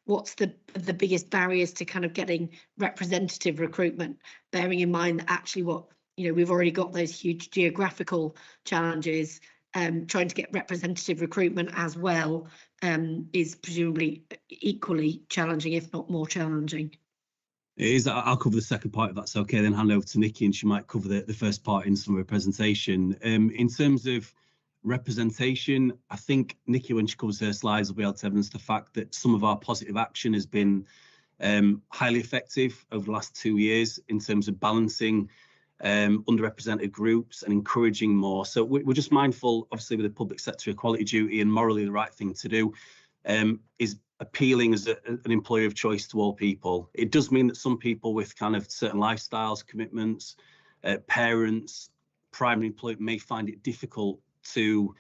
what's the biggest barriers to kind of getting representative recruitment, bearing in mind that actually we've already got those huge geographical challenges. Trying to get representative recruitment as well is presumably equally challenging, if not more challenging. It is. I'll cover the second part if that's okay, then hand over to Nikki and she might cover the first part in some of her presentation. In terms of representation, I think Nikki, when she covers her slides, will be able to evidence the fact that some of our positive action has been highly effective over the last 2 years in terms of balancing underrepresented groups and encouraging more. So we're just mindful, obviously, with the public sector equality duty and morally the right thing to do, is appealing as an employer of choice to all people. It does mean that some people with kind of certain lifestyles, commitments, parents, primary employment may find it difficult to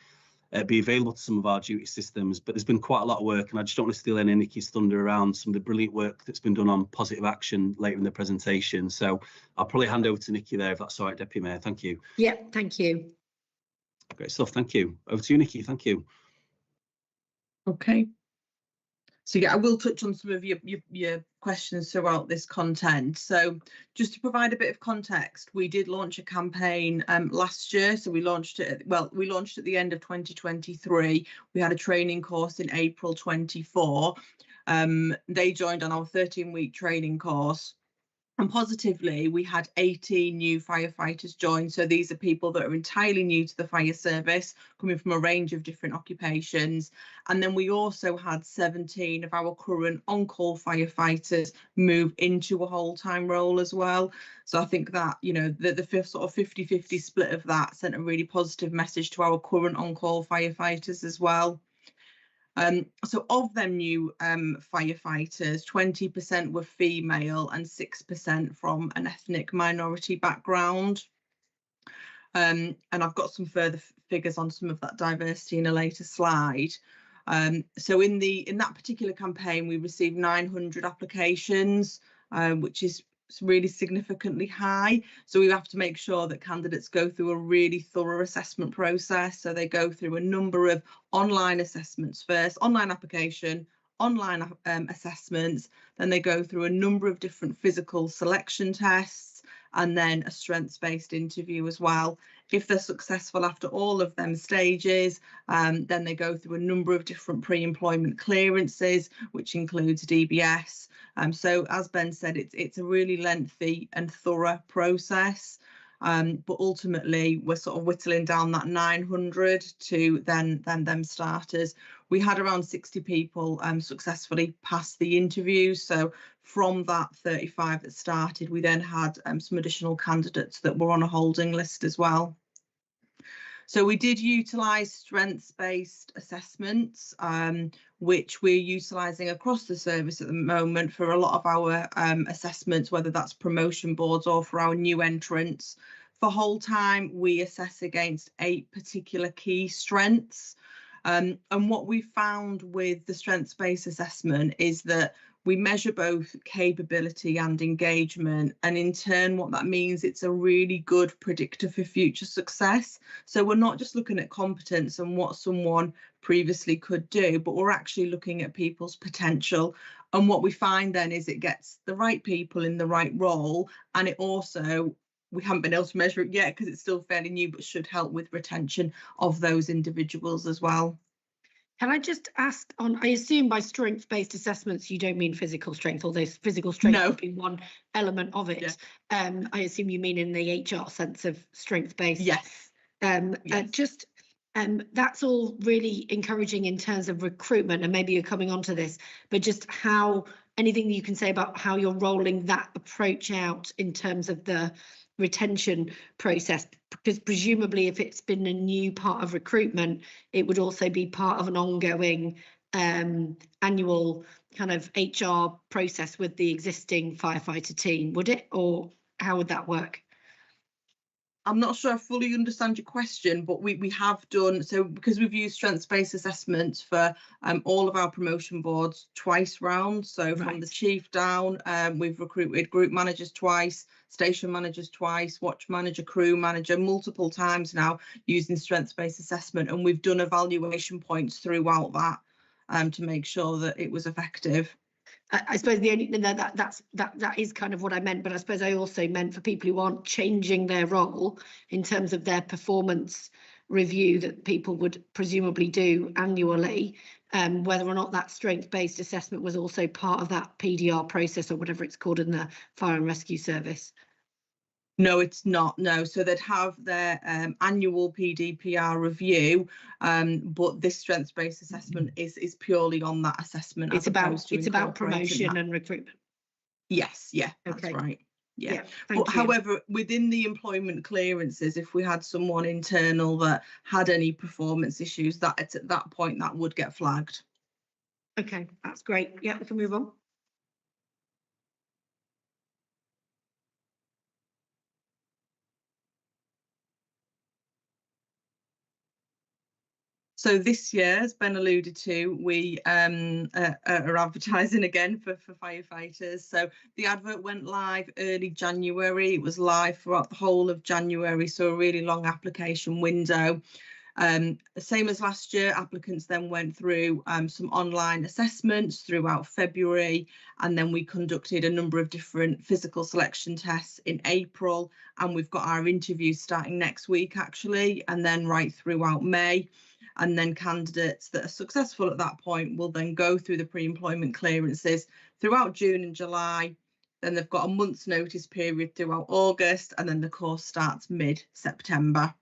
be available to some of our duty systems, but there's been quite a lot of work, and I just don't want to steal any of Nikki's thunder around some of the brilliant work that's been done on positive action later in the presentation. So I'll probably hand over to Nikki there, if that's all right, Deputy Mayor. Thank you. Yeah, thank you. Great stuff. Thank you. Over to you, Nikki. Thank you. Okay. So yeah, I will touch on some of your questions throughout this content. So just to provide a bit of context, we did launch a campaign last year. So we launched it at the end of 2023. We had a training course in April 24. They joined on our 13-week training course. And positively, we had 18 new firefighters join. So these are people that are entirely new to the fire service, coming from a range of different occupations. And then we also had 17 of our current on-call firefighters move into a whole-time role as well. So I think that, the sort of 50-50 split of that sent a really positive message to our current on-call firefighters as well. So of them new firefighters, 20% were female and 6% from an ethnic minority background. And I've got some further figures on some of that diversity in a later slide. So in that particular campaign, we received 900 applications, which is really significantly high. So we have to make sure that candidates go through a really thorough assessment process. So they go through a number of online assessments first, online application, online assessments, then they go through a number of different physical selection tests, and then a strengths-based interview as well. If they're successful after all of them stages, then they go through a number of different pre-employment clearances, which includes DBS. So as Ben said, it's a really lengthy and thorough process. But ultimately, we're sort of whittling down that 900 to then them starters. We had around 60 people successfully pass the interview. So from that 35 that started, we then had some additional candidates that were on a holding list as well. So we did utilise strengths-based assessments, which we're utilising across the service at the moment for a lot of our assessments, whether that's promotion boards or for our new entrants. For whole time, we assess against 8 particular key strengths. And what we found with the strengths-based assessment is that we measure both capability and engagement, and in turn what that means, it's a really good predictor for future success. So we're not just looking at competence and what someone previously could do, but we're actually looking at people's potential. And what we find then is it gets the right people in the right role, and it also, we haven't been able to measure it yet because it's still fairly new, but should help with retention of those individuals as well. Can I just ask I assume by strength-based assessments, you don't mean physical strength, although physical strength No. would be one element of it. Yeah. I assume you mean in the HR sense of strength-based. Yes. Yes. That's all really encouraging in terms of recruitment, and maybe you're coming onto this, but just how, anything you can say about how you're rolling that approach out in terms of the retention process, because presumably if it's been a new part of recruitment, it would also be part of an ongoing annual kind of HR process with the existing firefighter team, would it? Or how would that work? I'm not sure I fully understand your question, but we have done, so because we've used strengths-based assessments for all of our promotion boards twice round, so from the chief down, we've recruited group managers twice, station managers twice, watch manager, crew manager, multiple times now using strengths-based assessment, and we've done evaluation points throughout that to make sure that it was effective. I suppose the only that is kind of what I meant, but I suppose I also meant for people who aren't changing their role in terms of their performance review that people would presumably do annually, whether or not that strength-based assessment was also part of that PDR process or whatever it's called in the fire and rescue service. No, it's not. No, so they'd have their annual PDPR review, but this strengths-based assessment is purely on that assessment. It's about promotion and recruitment. Yes, yeah, that's okay. Right. Yeah, but however, within the employment clearances, if we had someone internal that had any performance issues, that at that point that would get flagged. Okay, that's great. Yeah, we can move on. So this year, as Ben alluded to, we are advertising again for firefighters. So the advert went live early January. It was live throughout the whole of January, so a really long application window. Same as last year, applicants then went through some online assessments throughout February, and then we conducted a number of different physical selection tests in April, and we've got our interviews starting next week actually, and then right throughout May. And then candidates that are successful at that point will then go through the pre-employment clearances throughout June and July. Then they've got a month's notice period throughout August, and then the course starts mid-September.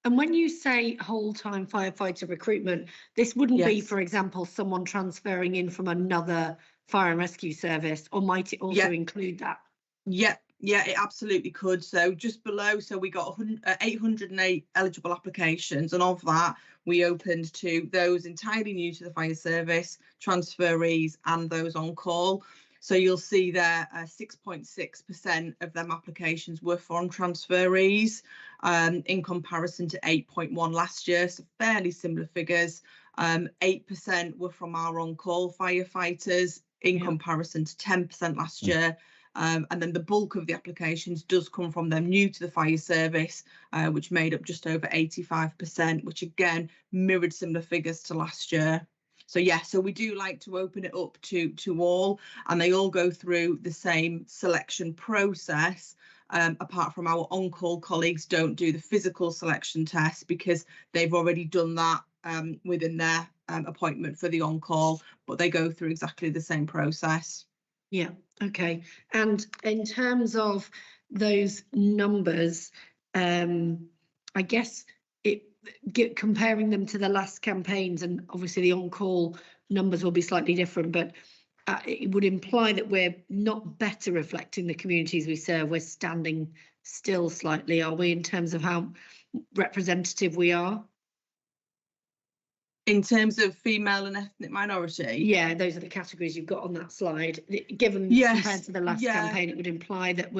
And when you say whole-time firefighter recruitment, this wouldn't be, for example, someone transferring in from another fire and rescue service, or might it also include that? Yeah, it absolutely could. So just below, so we got 808 eligible applications, and of that, we opened to those entirely new to the fire service, transferees, and those on call. So you'll see there 6.6% of them applications were from transferees in comparison to 8.1 last year, so fairly similar figures. 8% were from our on-call firefighters in comparison to 10% last year. And then the bulk of the applications does come from them new to the fire service, which made up just over 85%, which again mirrored similar figures to last year. So yeah, so we do like to open it up to all, and they all go through the same selection process. Apart from our on-call colleagues don't do the physical selection test because they've already done that within their appointment for the on-call, but they go through exactly the same process. Yeah, okay. And in terms of those numbers, I guess comparing them to the last campaigns, and obviously the on-call numbers will be slightly different, but it would imply that we're not better reflecting the communities we serve. We're standing still slightly, are we, in terms of how representative we are? In terms of female and ethnic minority? Yeah, those are the categories you've got on that slide. Given Yes, compared to the last yeah. campaign, it would imply that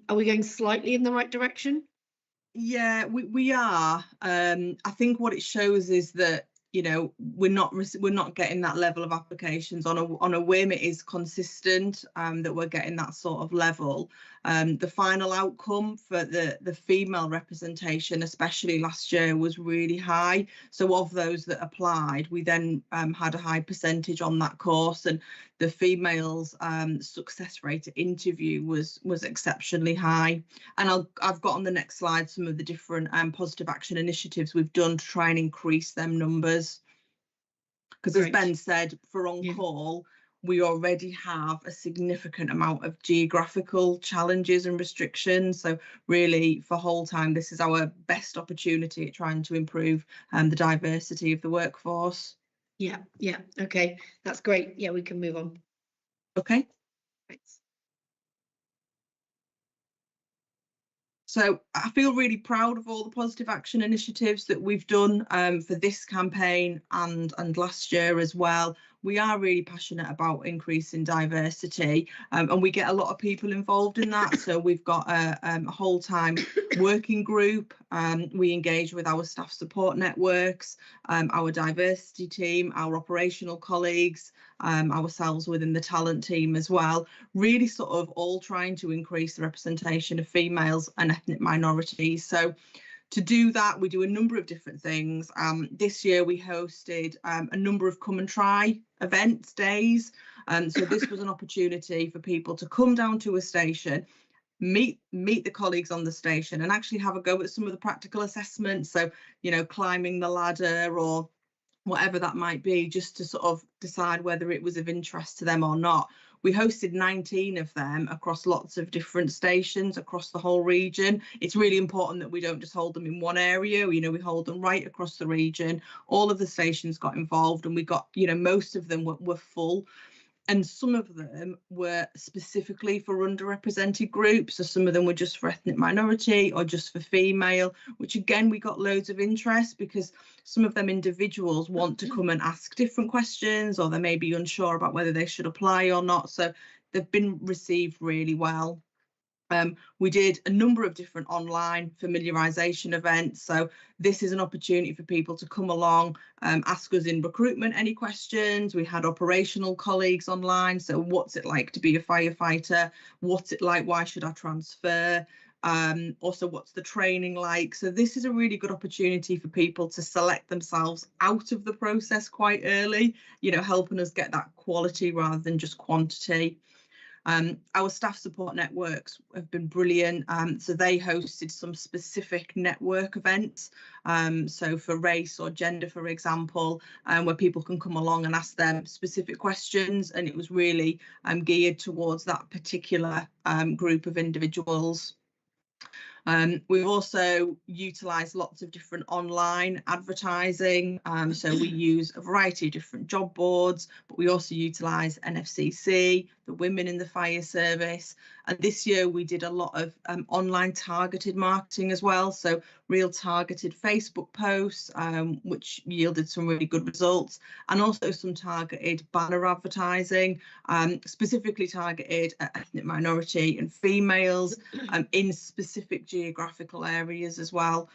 are we going slightly in the right direction? Yeah, we are. I think what it shows is that, you know, we're not getting that level of applications on a whim. It is consistent that we're getting that sort of level. The final outcome for the female representation, especially last year, was really high. So of those that applied, we then had a high percentage on that course, and the females' success rate at interview was exceptionally high. And I've got on the next slide some of the different positive action initiatives we've done to try and increase them numbers. Because as Ben said, for on-call, we already have a significant amount of geographical challenges and restrictions. So really, for whole time, this is our best opportunity at trying to improve the diversity of the workforce. Yeah, okay, that's great. Yeah, we can move on. Okay. Thanks. So I feel really proud of all the positive action initiatives that we've done for this campaign and last year as well. We are really passionate about increasing diversity, and we get a lot of people involved in that. So we've got a whole time working group. We engage with our staff support networks, our diversity team, our operational colleagues, ourselves within the talent team as well, really sort of all trying to increase the representation of females and ethnic minorities. So to do that, we do a number of different things. This year we hosted a number of come and try events, days. So this was an opportunity for people to come down to a station, meet the colleagues on the station, and actually have a go at some of the practical assessments. So, you know, climbing the ladder or whatever that might be, just to sort of decide whether it was of interest to them or not. We hosted 19 of them across lots of different stations across the whole region. It's really important that we don't just hold them in one area. You know, we hold them right across the region. All of the stations got involved, and we got, you know, most of them were full. And some of them were specifically for underrepresented groups. So some of them were just for ethnic minority or just for female, which again, we got loads of interest because some of them individuals want to come and ask different questions, or they may be unsure about whether they should apply or not. So they've been received really well. We did a number of different online familiarisation events. So this is an opportunity for people to come along, ask us in recruitment any questions. We had operational colleagues online. So what's it like to be a firefighter? What's it like? Why should I transfer? Also, what's the training like? So this is a really good opportunity for people to select themselves out of the process quite early, you know, helping us get that quality rather than just quantity. Our staff support networks have been brilliant. So they hosted some specific network events. So for race or gender, for example, where people can come along and ask them specific questions. And it was really geared towards that particular group of individuals. We've also utilised lots of different online advertising. So we use a variety of different job boards, but we also utilise NFCC, the Women in the Fire Service. And this year we did a lot of online targeted marketing as well. So real targeted Facebook posts, which yielded some really good results, and also some targeted banner advertising, specifically targeted at ethnic minority and females in specific geographical areas as well.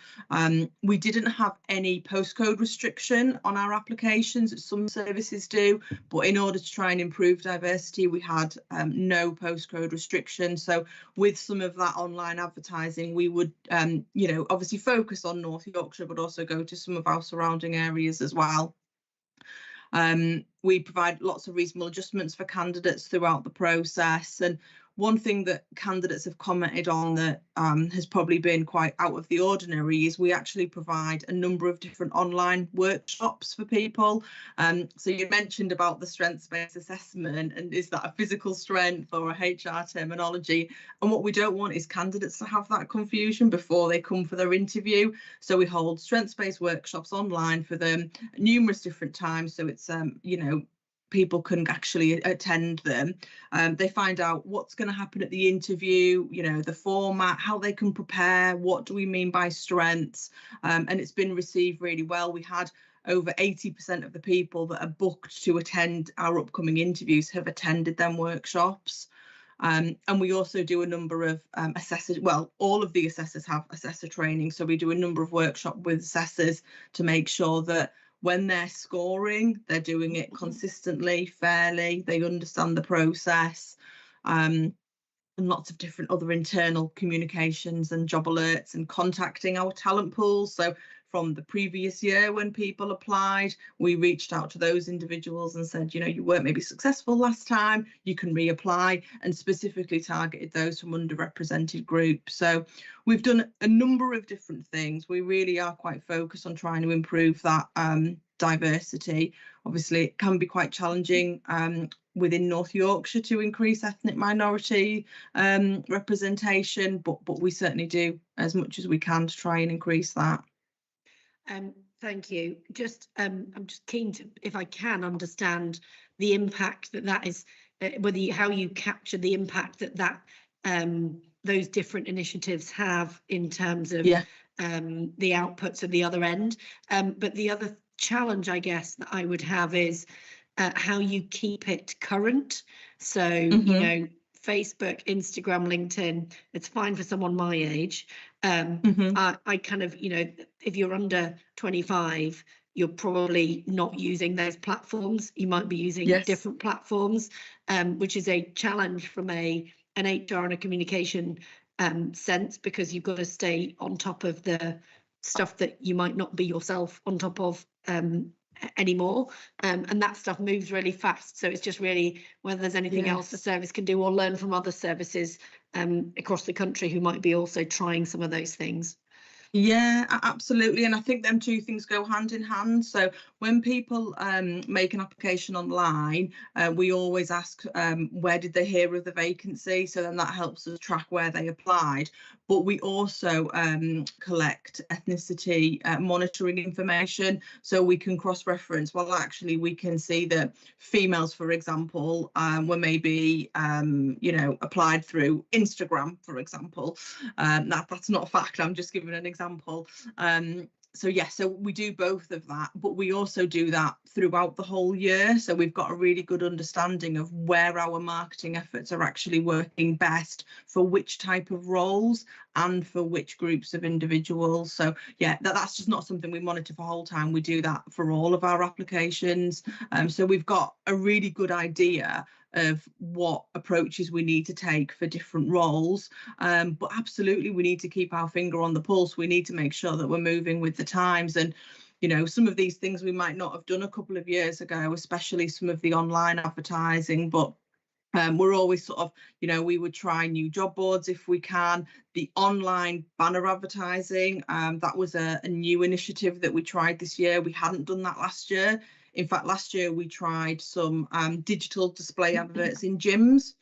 We didn't have any postcode restriction on our applications, as some services do, but in order to try and improve diversity, we had no postcode restriction. So with some of that online advertising, we would, you know, obviously focus on North Yorkshire, but also go to some of our surrounding areas as well. We provide lots of reasonable adjustments for candidates throughout the process. And one thing that candidates have commented on that has probably been quite out of the ordinary is we actually provide a number of different online workshops for people. So you mentioned about the strengths-based assessment, and is that a physical strength or a HR terminology? And what we don't want is candidates to have that confusion before they come for their interview. So we hold strengths-based workshops online for them at numerous different times. So it's, you know, people can actually attend them. They find out what's going to happen at the interview, you know, the format, how they can prepare, what do we mean by strengths, and it's been received really well. We had over 80% of the people that are booked to attend our upcoming interviews have attended them workshops. And we also do a number of assessors. Well, all of the assessors have assessor training, so we do a number of workshops with assessors to make sure that when they're scoring, they're doing it consistently, fairly, they understand the process, and lots of different other internal communications and job alerts and contacting our talent pools. So from the previous year when people applied, we reached out to those individuals and said, you know, you weren't maybe successful last time, you can reapply, and specifically targeted those from underrepresented groups. So we've done a number of different things. We really are quite focused on trying to improve that diversity. Obviously, it can be quite challenging within North Yorkshire to increase ethnic minority representation, but we certainly do as much as we can to try and increase that. Thank you. I'm just keen to, if I can, understand the impact that is, how you capture the impact that those different initiatives have in terms of the outputs at the other end. But the other challenge, I guess, that I would have is how you keep it current. So, you know, Facebook, Instagram, LinkedIn, it's fine for someone my age. I kind of, you know, if you're under 25, you're probably not using those platforms. You might be using different platforms, which is a challenge from an HR and a communication sense, because you've got to stay on top of the stuff that you might not be yourself on top of anymore, and that stuff moves really fast. So it's just really whether there's anything else the service can do or learn from other services across the country who might be also trying some of those things. Yeah, absolutely. And I think them two things go hand in hand. So when people make an application online, we always ask where did they hear of the vacancy? So then that helps us track where they applied. But we also collect ethnicity monitoring information, so we can cross-reference. Well, actually, we can see that females, for example, were maybe, you know, applied through Instagram, for example. That's not a fact. I'm just giving an example. So yes, so we do both of that, but we also do that throughout the whole year. So we've got a really good understanding of where our marketing efforts are actually working best for which type of roles and for which groups of individuals. So yeah, that's just not something we monitor for whole time. We do that for all of our applications. So we've got a really good idea of what approaches we need to take for different roles, but absolutely we need to keep our finger on the pulse. We need to make sure that we're moving with the times, and you know, some of these things we might not have done a couple of years ago, especially some of the online advertising, but we're always sort of, you know, we would try new job boards if we can. The online banner advertising, that was a new initiative that we tried this year. We hadn't done that last year. In fact, last year we tried some digital display adverts in gyms,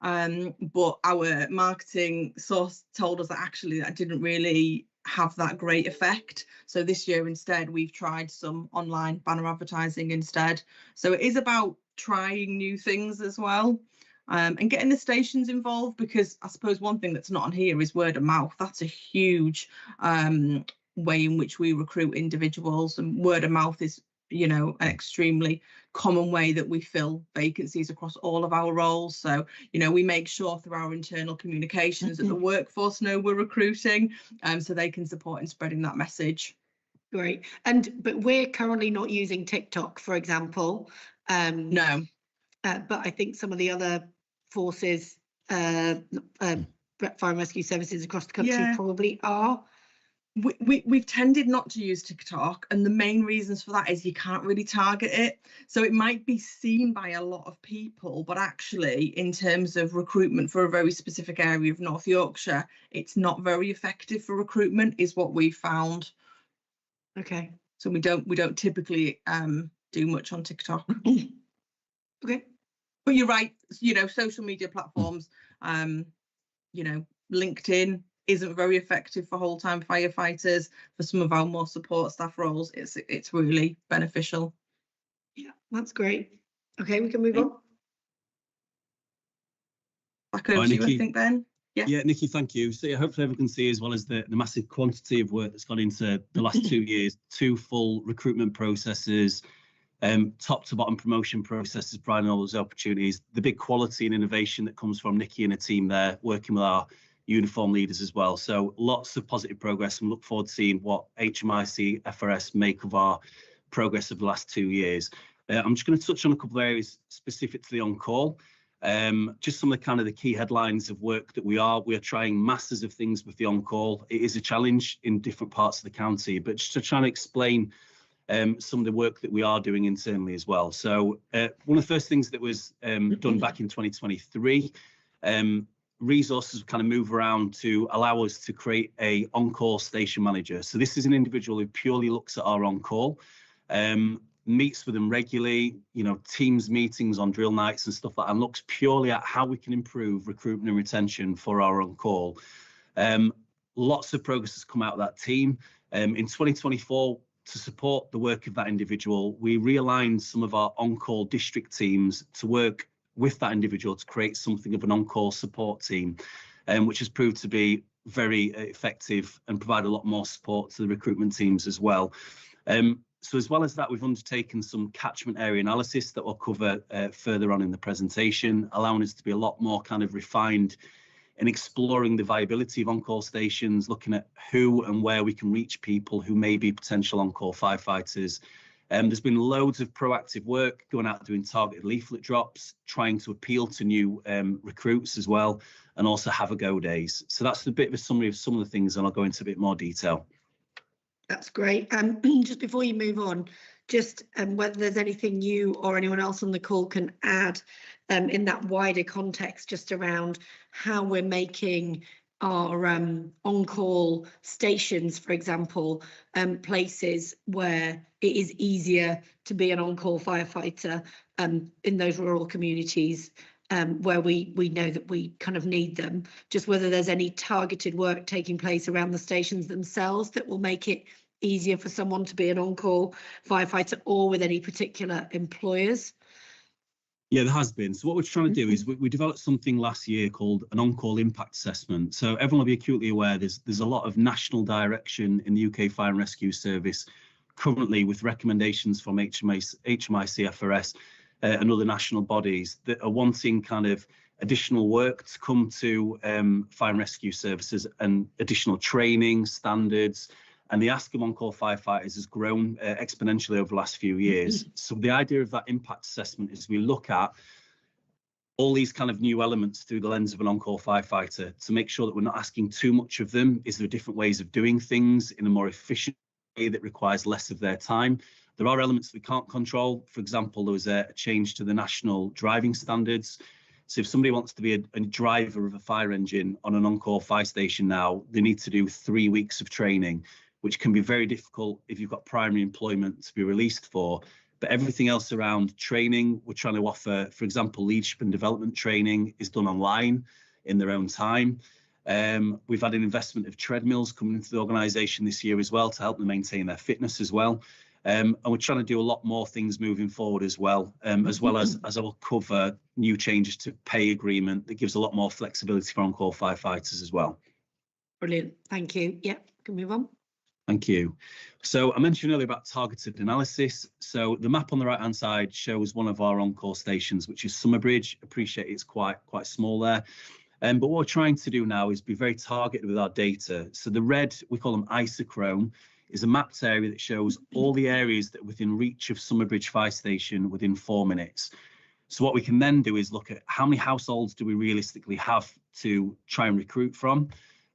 but our marketing source told us that actually that didn't really have that great effect. So this year instead we've tried some online banner advertising instead. So it is about trying new things as well, and getting the stations involved, because I suppose one thing that's not on here is word of mouth. That's a huge way in which we recruit individuals, and word of mouth is, you know, an extremely common way that we fill vacancies across all of our roles. So, you know, we make sure through our internal communications that the workforce know we're recruiting, so they can support in spreading that message. Great. But we're currently not using TikTok, for example. No. But I think some of the other forces, fire and rescue services across the country probably are. We've tended not to use TikTok, and the main reasons for that is you can't really target it. So it might be seen by a lot of people, but actually in terms of recruitment for a very specific area of North Yorkshire, it's not very effective for recruitment, is what we've found. Okay. So we don't typically do much on TikTok. Okay. But you're right, you know, social media platforms, you know, LinkedIn isn't very effective for whole-time firefighters. For some of our more support staff roles, it's really beneficial. Yeah, that's great. Okay, we can move on. Back over to you, I think, Ben. Yeah, Nikki, thank you. So yeah, hopefully everyone can see, as well as the massive quantity of work that's gone into the last 2 years, 2 full recruitment processes, top to bottom promotion processes, providing all those opportunities, the big quality and innovation that comes from Nikki and her team there, working with our uniform leaders as well. So lots of positive progress, and look forward to seeing what HMIC FRS make of our progress of the last 2 years. I'm just going to touch on a couple of areas specific to the on-call. Just some of the kind of the key headlines of work that we are trying masses of things with the on-call. It is a challenge in different parts of the county, but just to try and explain some of the work that we are doing internally as well. So one of the first things that was done back in 2023, resources kind of move around to allow us to create a on-call station manager. So this is an individual who purely looks at our on-call, meets with them regularly, teams meetings on drill nights and stuff like that, and looks purely at how we can improve recruitment and retention for our on-call. Lots of progress has come out of that team. In 2024, to support the work of that individual, we realigned some of our on-call district teams to work with that individual to create something of an on-call support team, which has proved to be very effective and provide a lot more support to the recruitment teams as well. So as well as that, we've undertaken some catchment area analysis that we'll cover further on in the presentation, allowing us to be a lot more kind of refined in exploring the viability of on-call stations, looking at who and where we can reach people who may be potential on-call firefighters. There's been loads of proactive work going out doing targeted leaflet drops, trying to appeal to new recruits as well, and also have a go days. So that's a bit of a summary of some of the things, and I'll go into a bit more detail. That's great. Just before you move on, just whether there's anything you or anyone else on the call can add in that wider context, just around how we're making our on-call stations, for example, places where it is easier to be an on-call firefighter in those rural communities where we know that we kind of need them. Just whether there's any targeted work taking place around the stations themselves that will make it easier for someone to be an on-call firefighter, or with any particular employers. Yeah, there has been. So what we're trying to do is we developed something last year called an on-call impact assessment. So everyone will be acutely aware there's a lot of national direction in the UK Fire and Rescue Service currently, with recommendations from HMIC-FRS and other national bodies that are wanting kind of additional work to come to fire and rescue services, and additional training standards. And the ask of on-call firefighters has grown exponentially over the last few years. So the idea of that impact assessment is we look at all these kind of new elements through the lens of an on-call firefighter to make sure that we're not asking too much of them. Is there different ways of doing things in a more efficient way that requires less of their time? There are elements we can't control. For example, there was a change to the national driving standards. So if somebody wants to be a driver of a fire engine on an on-call fire station now, they need to do 3 weeks of training, which can be very difficult if you've got primary employment to be released for. But everything else around training, we're trying to offer, for example, leadership and development training is done online in their own time. We've had an investment of treadmills coming into the organisation this year as well to help them maintain their fitness as well. And we're trying to do a lot more things moving forward as well as I will cover new changes to pay agreement that gives a lot more flexibility for on-call firefighters as well. Brilliant. Thank you. Yeah, can we move on? Thank you. So I mentioned earlier about targeted analysis. So the map on the right hand side shows one of our on-call stations, which is Summerbridge. Appreciate it's quite small there. But what we're trying to do now is be very targeted with our data. So the red, we call them isochrome, is a mapped area that shows all the areas that are within reach of Summerbridge Fire Station within 4 minutes. So what we can then do is look at how many households do we realistically have to try and recruit from.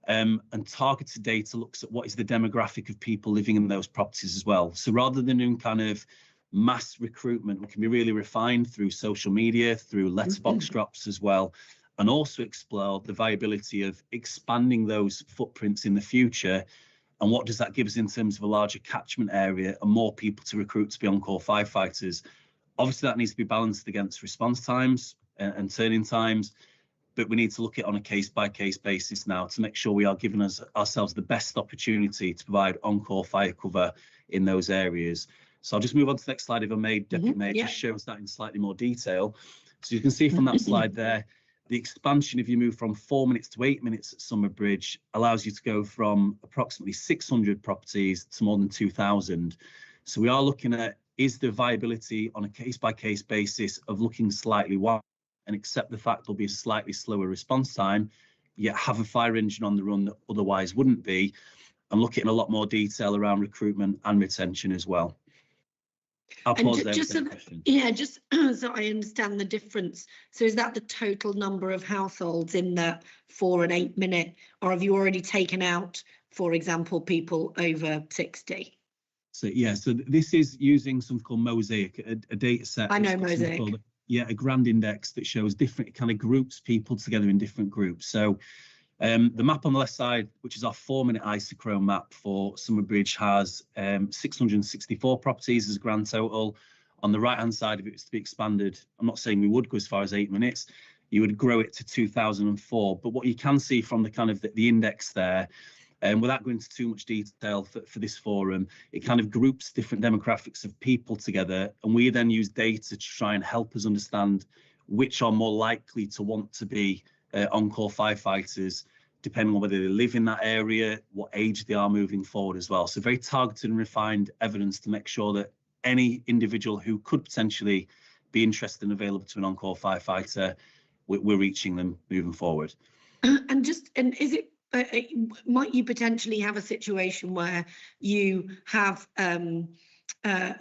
And targeted data looks at what is the demographic of people living in those properties as well. So rather than doing kind of mass recruitment, we can be really refined through social media, through letterbox drops as well, and also explore the viability of expanding those footprints in the future. And what does that give us in terms of a larger catchment area and more people to recruit to be on-call firefighters? Obviously, that needs to be balanced against response times and turning times. But we need to look at it on a case-by-case basis now to make sure we are giving ourselves the best opportunity to provide on-call fire cover in those areas. So I'll just move on to the next slide if I may, Deputy Mayor, just shows that in slightly more detail. So you can see from that slide there, the expansion, if you move from 4 minutes to 8 minutes at Summer Bridge, allows you to go from approximately 600 properties to more than 2,000. So we are looking at, is there viability on a case-by-case basis of looking slightly wide and accept the fact there'll be a slightly slower response time, yet have a fire engine on the run that otherwise wouldn't be, and look at in a lot more detail around recruitment and retention as well. I'll pause there. Just so I understand the difference. So is that the total number of households in the 4 and 8 minute, or have you already taken out, for example, people over 60? So yeah, so this is using something called Mosaic, a data set. I know Mosaic. A grand index that shows different kind of groups, people together in different groups. So the map on the left side, which is our 4-minute isochrome map for Summer Bridge, has 664 properties as a grand total. On the right hand side, if it was to be expanded, I'm not saying we would go as far as 8 minutes, you would grow it to 2004. But what you can see from the kind of the index there, without going into too much detail for this forum, it kind of groups different demographics of people together, and we then use data to try and help us understand which are more likely to want to be on-call firefighters, depending on whether they live in that area, what age they are moving forward as well. So very targeted and refined evidence to make sure that any individual who could potentially be interested and available to an on-call firefighter, we're reaching them moving forward. And is it, might you potentially have a situation where you have a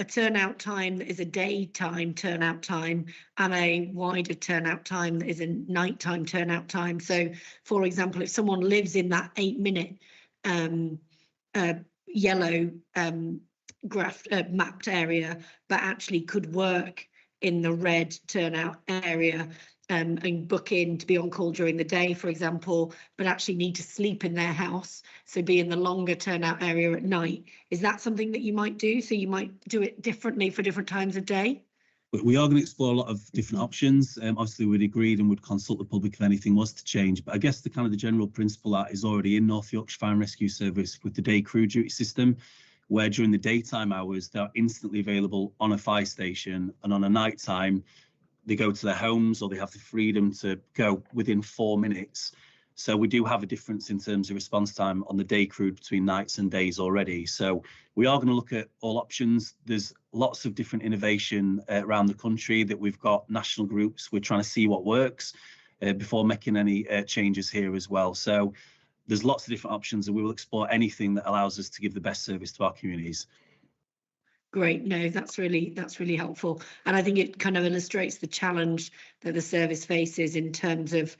turnout time that is a daytime turnout time and a wider turnout time that is a nighttime turnout time? So, for example, if someone lives in that 8 minute yellow mapped area, but actually could work in the red turnout area, and book in to be on call during the day, for example, but actually need to sleep in their house, so be in the longer turnout area at night. Is that something that you might do? So you might do it differently for different times of day? We are going to explore a lot of different options. Obviously, we'd agreed and would consult the public if anything was to change. But I guess the kind of the general principle that is already in North Yorkshire Fire and Rescue Service with the day crew duty system, where during the daytime hours, they're instantly available on a fire station, and on a night time, they go to their homes or they have the freedom to go within 4 minutes. So we do have a difference in terms of response time on the day crew between nights and days already. So we are going to look at all options. There's lots of different innovation around the country that we've got national groups. We're trying to see what works before making any changes here as well. So there's lots of different options, and we will explore anything that allows us to give the best service to our communities. Great. No, that's really helpful. And I think it kind of illustrates the challenge that the service faces in terms of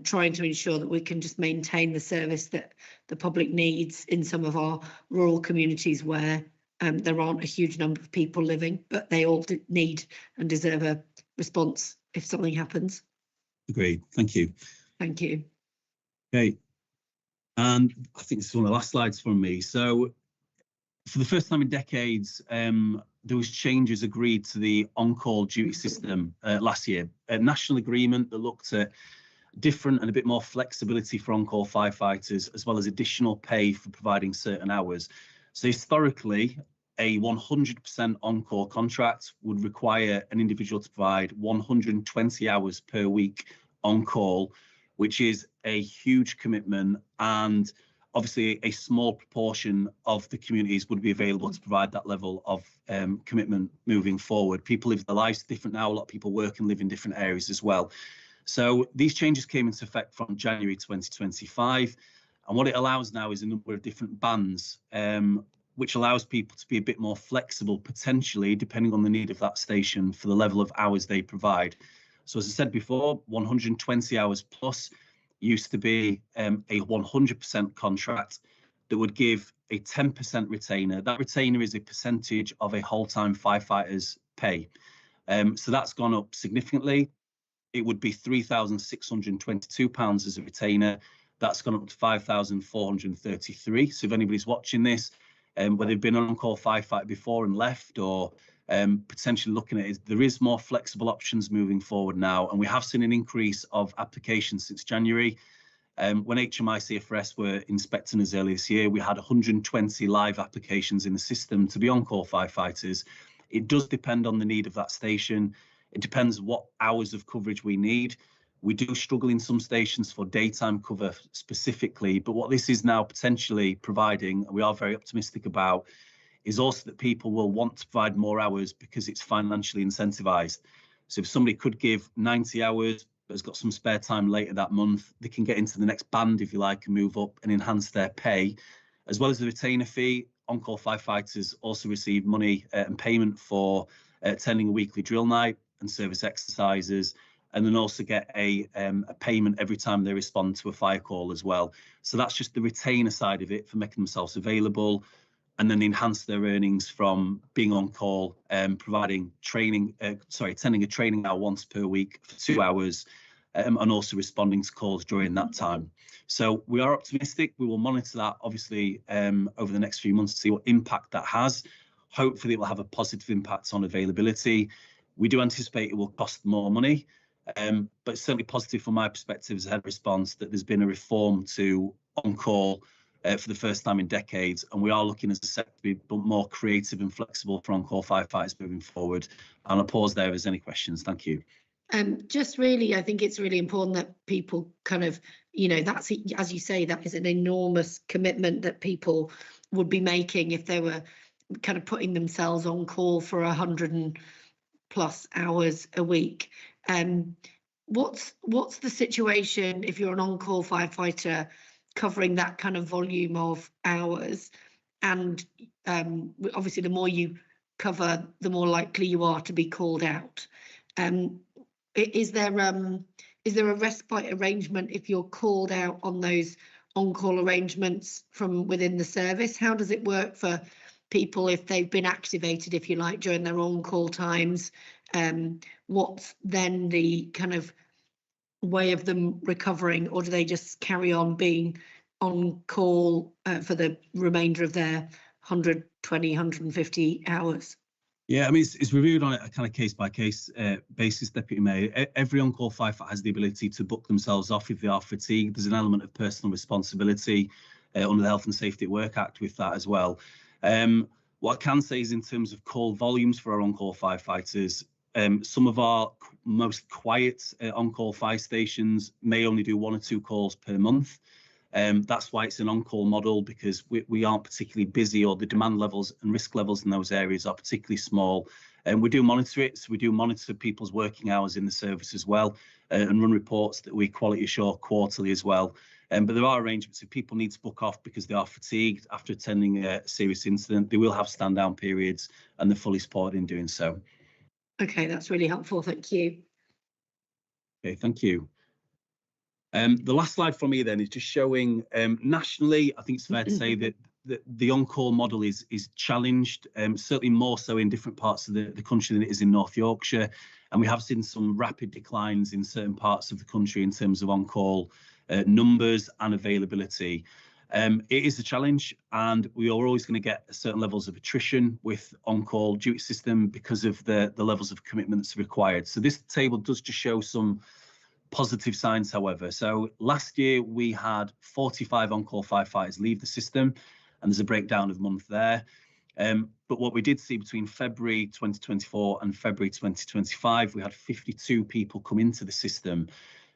trying to ensure that we can just maintain the service that the public needs in some of our rural communities where there aren't a huge number of people living, but they all need and deserve a response if something happens. Agreed. Thank you. Thank you. Okay. And I think this is one of the last slides from me. So for the first time in decades, there was changes agreed to the on-call duty system last year. A national agreement that looked at different and a bit more flexibility for on-call firefighters, as well as additional pay for providing certain hours. So historically, a 100% on-call contract would require an individual to provide 120 hours per week on-call, which is a huge commitment, and obviously a small proportion of the communities would be available to provide that level of commitment moving forward. People live their lives different now. A lot of people work and live in different areas as well. So these changes came into effect from January 2025. And what it allows now is a number of different bands, which allows people to be a bit more flexible, potentially, depending on the need of that station for the level of hours they provide. So as I said before, 120 hours plus used to be a 100% contract that would give a 10% retainer. That retainer is a percentage of a whole-time firefighter's pay. So that's gone up significantly. It would be £3,622 as a retainer. That's gone up to £5,433. So if anybody's watching this, whether they've been an on-call firefighter before and left, or potentially looking at it, there is more flexible options moving forward now, and we have seen an increase of applications since January. When HMI-CFRS were inspecting us earlier this year, we had 120 live applications in the system to be on-call firefighters. It does depend on the need of that station. It depends what hours of coverage we need. We do struggle in some stations for daytime cover specifically, but what this is now potentially providing, and we are very optimistic about, is also that people will want to provide more hours because it's financially incentivized. So if somebody could give 90 hours, but has got some spare time later that month, they can get into the next band, if you like, and move up and enhance their pay. As well as the retainer fee, on-call firefighters also receive money and payment for attending a weekly drill night and service exercises, and then also get a payment every time they respond to a fire call as well. So that's just the retainer side of it for making themselves available, and then enhance their earnings from being on call, providing training, attending a training hour once per week for 2 hours, and also responding to calls during that time. So we are optimistic. We will monitor that obviously over the next few months to see what impact that has. Hopefully it will have a positive impact on availability. We do anticipate it will cost more money, but it's certainly positive from my perspective as a head response that there's been a reform to on-call for the first time in decades, and we are looking as a sector to be more creative and flexible for on-call firefighters moving forward. And I'll pause there if there's any questions. Thank you. Just really, I think it's really important that people kind of, that's, as you say, that is an enormous commitment that people would be making if they were kind of putting themselves on call for 100+ hours a week. What's the situation if you're an on-call firefighter covering that kind of volume of hours? And obviously the more you cover, the more likely you are to be called out. Is there a respite arrangement if you're called out on those on-call arrangements from within the service? How does it work for people if they've been activated, if you like, during their on-call times? What's then the kind of way of them recovering, or do they just carry on being on call for the remainder of their 120, 150 hours? Yeah, I mean, it's reviewed on a kind of case-by-case basis, Deputy Mayor. Every on-call firefighter has the ability to book themselves off if they are fatigued. There's an element of personal responsibility under the Health and Safety at Work Act with that as well. What I can say is in terms of call volumes for our on-call firefighters, some of our most quiet on-call fire stations may only do 1 or 2 calls per month. That's why it's an on-call model, because we aren't particularly busy, or the demand levels and risk levels in those areas are particularly small. And we do monitor it. So we do monitor people's working hours in the service as well, and run reports that we quality assure quarterly as well. But there are arrangements if people need to book off because they are fatigued after attending a serious incident. They will have stand down periods, and they're fully supported in doing so. Okay, that's really helpful. Thank you. Okay, thank you. The last slide from me then is just showing nationally. I think it's fair to say that the on-call model is challenged, certainly more so in different parts of the country than it is in North Yorkshire. And we have seen some rapid declines in certain parts of the country in terms of on-call numbers and availability. It is a challenge, and we are always going to get certain levels of attrition with on-call duty system because of the levels of commitment that's required. So this table does just show some positive signs, however. So last year we had 45 on-call firefighters leave the system, and there's a breakdown of month there. But what we did see between February 2024 and February 2025, we had 52 people come into the system.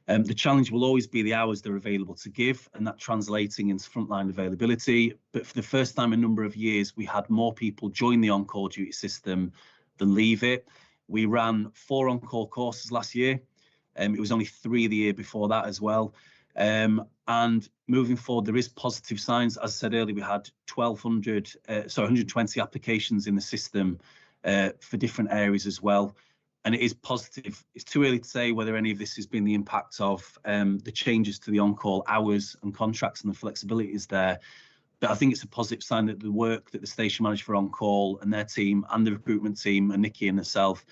The challenge will always be the hours they're available to give, and that translating into frontline availability. But for the first time in a number of years, we had more people join the on-call duty system than leave it. We ran 4 on-call courses last year. It was only 3 the year before that as well. And moving forward, there is positive signs. As I said earlier, we had 120 applications in the system for different areas as well. And it is positive. It's too early to say whether any of this has been the impact of the changes to the on-call hours and contracts, and the flexibility is there. But I think it's a positive sign that the work that the station manager for on-call and their team and the recruitment team and Nikki and herself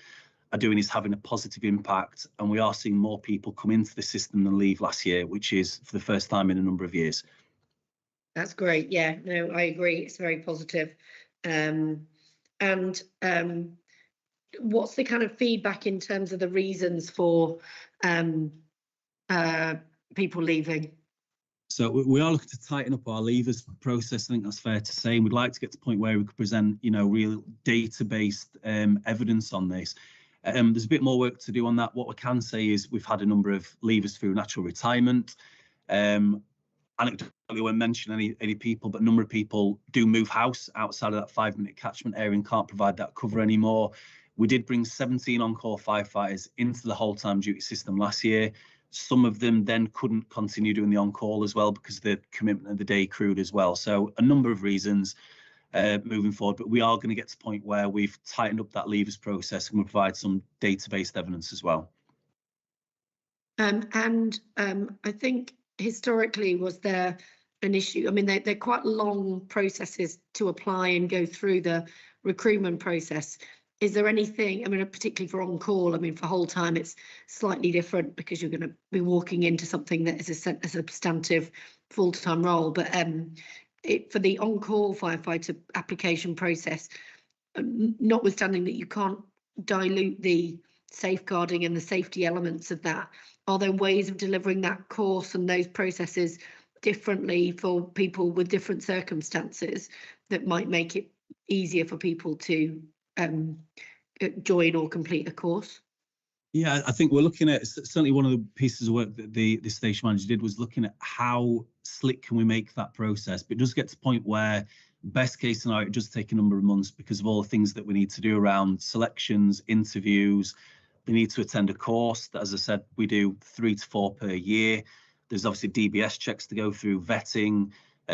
are doing is having a positive impact, and we are seeing more people come into the system than leave last year, which is for the first time in a number of years. That's great. Yeah, no, I agree. It's very positive. What's the kind of feedback in terms of the reasons for people leaving? So we are looking to tighten up our levers process. I think that's fair to say. And we'd like to get to the point where we could present, real data-based evidence on this. There's a bit more work to do on that. What we can say is we've had a number of leavers through natural retirement. Anecdotally, I won't mention any people, but a number of people do move house outside of that 5-minute catchment area and can't provide that cover anymore. We did bring 17 on-call firefighters into the whole time duty system last year. Some of them then couldn't continue doing the on-call as well because the commitment of the day accrued as well. So a number of reasons moving forward, but we are going to get to the point where we've tightened up that levers process and we'll provide some data-based evidence as well. I think historically, was there an issue? I mean, they're quite long processes to apply and go through the recruitment process. Is there anything, I mean, particularly for on-call, I mean, for whole time, it's slightly different because you're going to be walking into something that is a substantive full-time role. But for the on-call firefighter application process, notwithstanding that you can't dilute the safeguarding and the safety elements of that, are there ways of delivering that course and those processes differently for people with different circumstances that might make it easier for people to join or complete a course? Yeah, I think we're looking at, certainly one of the pieces of work that the station manager did was looking at how slick can we make that process. But it does get to the point where best case scenario, it does take a number of months because of all the things that we need to do around selections, interviews. They need to attend a course that, as I said, we do 3 to 4 per year. There's obviously DBS checks to go through, vetting,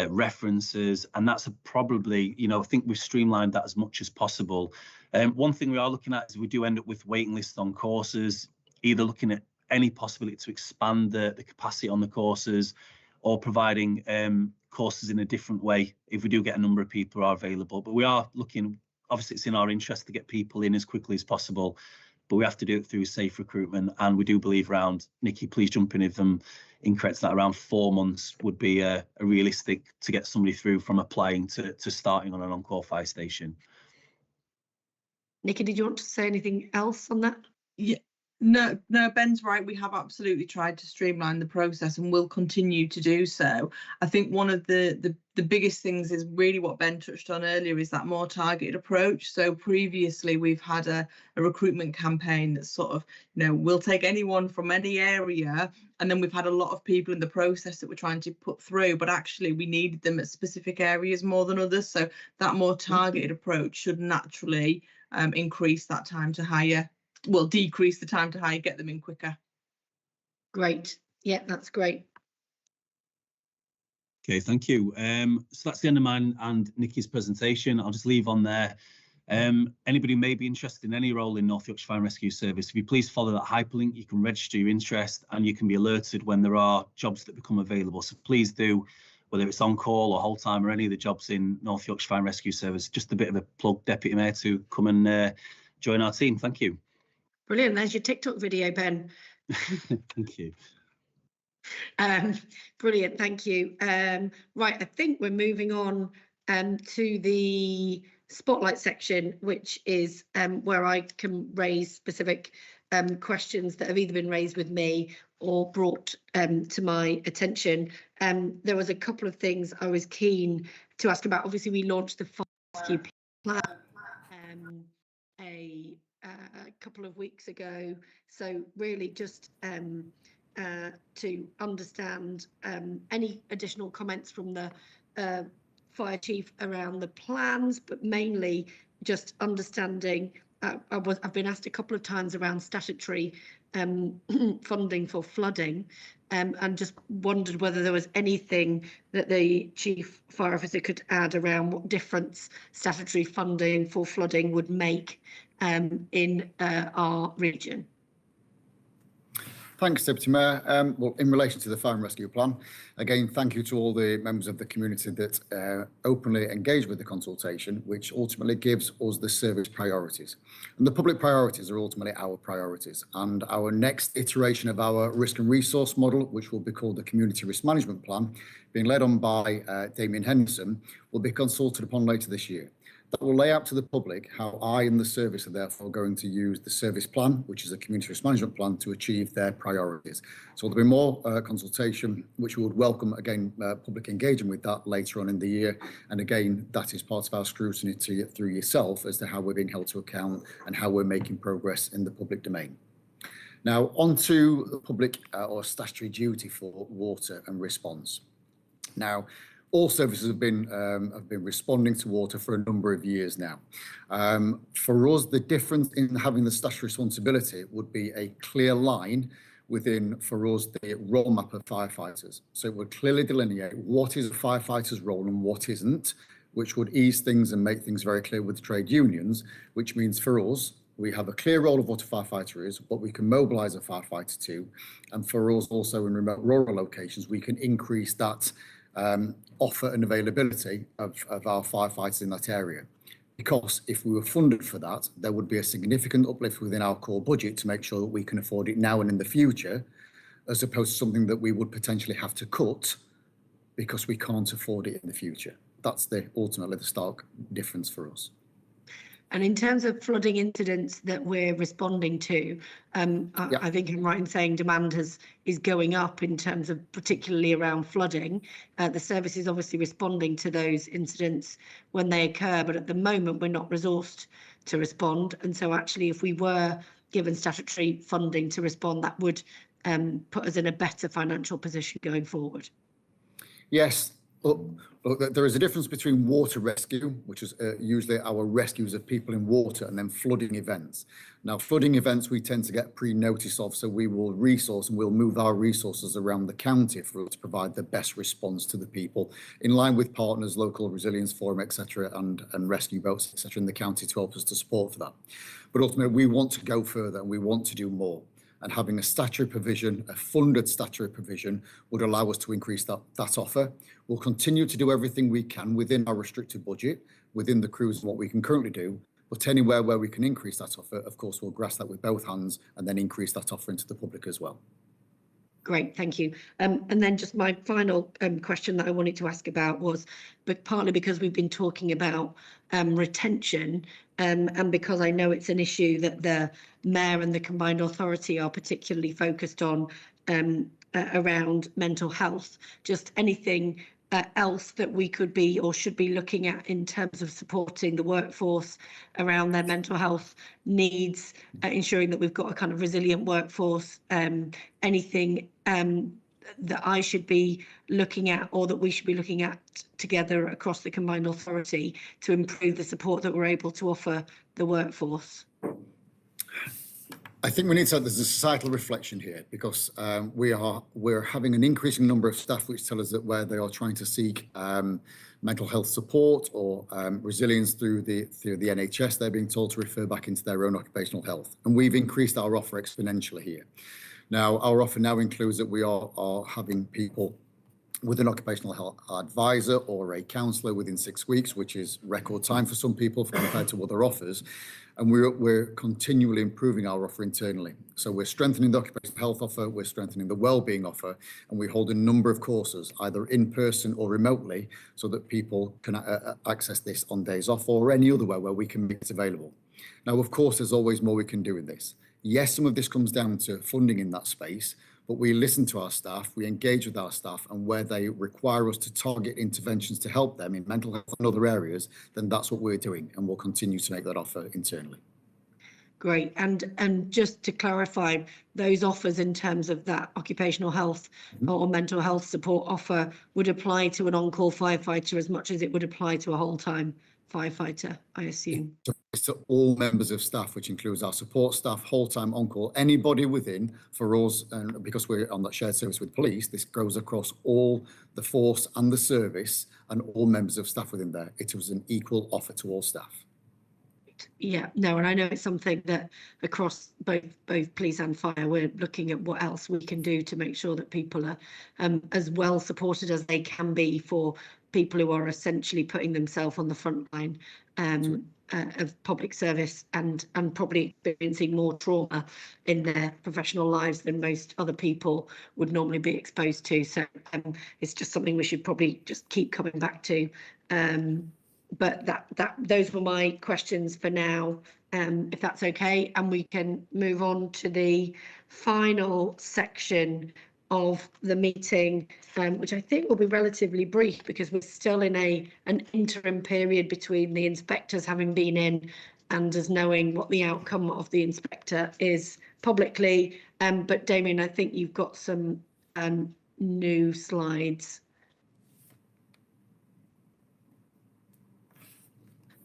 references, and that's probably, I think we've streamlined that as much as possible. One thing we are looking at is we do end up with waiting lists on courses, either looking at any possibility to expand the capacity on the courses or providing courses in a different way if we do get a number of people who are available. But we are looking, obviously it's in our interest to get people in as quickly as possible, but we have to do it through safe recruitment. And we do believe around, Nikki, please jump in if I'm incorrect, that around 4 months would be a realistic to get somebody through from applying to starting on an on-call fire station. Nikki, did you want to say anything else on that? Yeah. No, Ben's right. We have absolutely tried to streamline the process and will continue to do so. I think one of the biggest things is really what Ben touched on earlier is that more targeted approach. So previously we've had a recruitment campaign that's sort of, we'll take anyone from any area, and then we've had a lot of people in the process that we're trying to put through, but actually we needed them at specific areas more than others. So that more targeted approach should naturally increase that time to hire. Will decrease the time to hire, get them in quicker. Great. Yeah, that's great. Okay, thank you. So that's the end of mine and Nikki's presentation. I'll just leave on there. Anybody who may be interested in any role in North Yorkshire Fire and Rescue Service, if you please follow that hyperlink, you can register your interest and you can be alerted when there are jobs that become available. So please do, whether it's on call or whole time or any of the jobs in North Yorkshire Fire and Rescue Service. Just a bit of a plug, Deputy Mayor, to come and join our team. Thank you. Brilliant. There's your TikTok video, Ben. Thank you. Brilliant. Thank you. Right, I think we're moving on to the spotlight section, which is where I can raise specific questions that have either been raised with me or brought to my attention. There was a couple of things I was keen to ask about. Obviously, we launched the fire rescue plan a couple of weeks ago, so really just to understand any additional comments from the fire chief around the plans, but mainly just understanding. I've been asked a couple of times around statutory funding for flooding, and just wondered whether there was anything that the chief fire officer could add around what difference statutory funding for flooding would make in our region. Thanks, Deputy Mayor. Well, in relation to the fire and rescue plan, again, thank you to all the members of the community that openly engage with the consultation, which ultimately gives us the service priorities. And the public priorities are ultimately our priorities. And our next iteration of our risk and resource model, which will be called the Community Risk Management Plan, being led on by Damien Henderson, will be consulted upon later this year. That will lay out to the public how I and the service are therefore going to use the service plan, which is a community risk management plan, to achieve their priorities. So there'll be more consultation, which we would welcome, again, public engagement with that later on in the year. And again, that is part of our scrutiny through yourself as to how we're being held to account and how we're making progress in the public domain. Now, on to public or statutory duty for water and response. Now, all services have been responding to water for a number of years now. For us, the difference in having the statutory responsibility would be a clear line within, for us, the role map of firefighters. So it would clearly delineate what is a firefighter's role and what isn't, which would ease things and make things very clear with the trade unions, which means for us, we have a clear role of what a firefighter is, what we can mobilise a firefighter to, and for us also in remote rural locations, we can increase that offer and availability of our firefighters in that area. Because if we were funded for that, there would be a significant uplift within our core budget to make sure that we can afford it now and in the future, as opposed to something that we would potentially have to cut because we can't afford it in the future. That's ultimately the stark difference for us. And in terms of flooding incidents that we're responding to, I think I'm right in saying demand is going up in terms of particularly around flooding. The service is obviously responding to those incidents when they occur, but at the moment we're not resourced to respond. And so actually, if we were given statutory funding to respond, that would put us in a better financial position going forward. Yes. Look, there is a difference between water rescue, which is usually our rescues of people in water, and then flooding events. Now, flooding events we tend to get pre-notice of, so we will resource and we'll move our resources around the county for us to provide the best response to the people, in line with partners, local resilience forum, etc., and rescue boats, etc., in the county to help us to support for that. But ultimately, we want to go further and we want to do more. And having a statutory provision, a funded statutory provision, would allow us to increase that offer. We'll continue to do everything we can within our restricted budget, within the crews and what we can currently do. But anywhere where we can increase that offer, of course, we'll grasp that with both hands and then increase that offer into the public as well. Great, thank you. And then just my final question that I wanted to ask about was, but partly because we've been talking about retention, and because I know it's an issue that the Mayor and the Combined Authority are particularly focused on around mental health, just anything else that we could be or should be looking at in terms of supporting the workforce around their mental health needs, ensuring that we've got a kind of resilient workforce, anything that I should be looking at or that we should be looking at together across the Combined Authority to improve the support that we're able to offer the workforce? I think we need to, there's a societal reflection here, because we're having an increasing number of staff which tell us that where they are trying to seek mental health support or resilience through the NHS, they're being told to refer back into their own occupational health. And we've increased our offer exponentially here. Now, our offer now includes that we are having people with an occupational health advisor or a counsellor within 6 weeks, which is record time for some people compared to other offers. And we're continually improving our offer internally. So we're strengthening the occupational health offer, we're strengthening the wellbeing offer, and we hold a number of courses, either in person or remotely, so that people can access this on days off or any other way where we can make it available. Now, of course, there's always more we can do in this. Yes, some of this comes down to funding in that space, but we listen to our staff, we engage with our staff, and where they require us to target interventions to help them in mental health and other areas, then that's what we're doing, and we'll continue to make that offer internally. Great. And just to clarify, those offers in terms of that occupational health or mental health support offer would apply to an on-call firefighter as much as it would apply to a whole-time firefighter, I assume. It's to all members of staff, which includes our support staff, whole-time on-call, anybody within, for us, and because we're on that shared service with police, this goes across all the force and the service and all members of staff within there. It was an equal offer to all staff. Yeah, no, and I know it's something that across both police and fire, we're looking at what else we can do to make sure that people are as well supported as they can be for people who are essentially putting themselves on the front line of public service and probably experiencing more trauma in their professional lives than most other people would normally be exposed to. So it's just something we should probably just keep coming back to but those were my questions for now, if that's okay, and we can move on to the final section of the meeting, which I think will be relatively brief because we're still in an interim period between the inspectors having been in and us knowing what the outcome of the inspector is publicly. But Damien, I think you've got some new slides.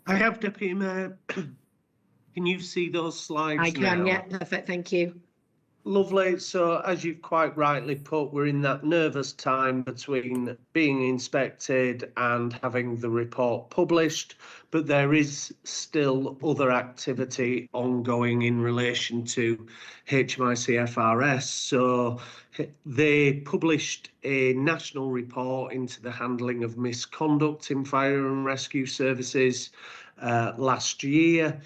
I have, Deputy Mayor. Can you see those slides I can, now? yeah, perfect, thank you. Lovely. So as you've quite rightly put, we're in that nervous time between being inspected and having the report published, but there is still other activity ongoing in relation to NYFRS. So they published a national report into the handling of misconduct in fire and rescue services last year.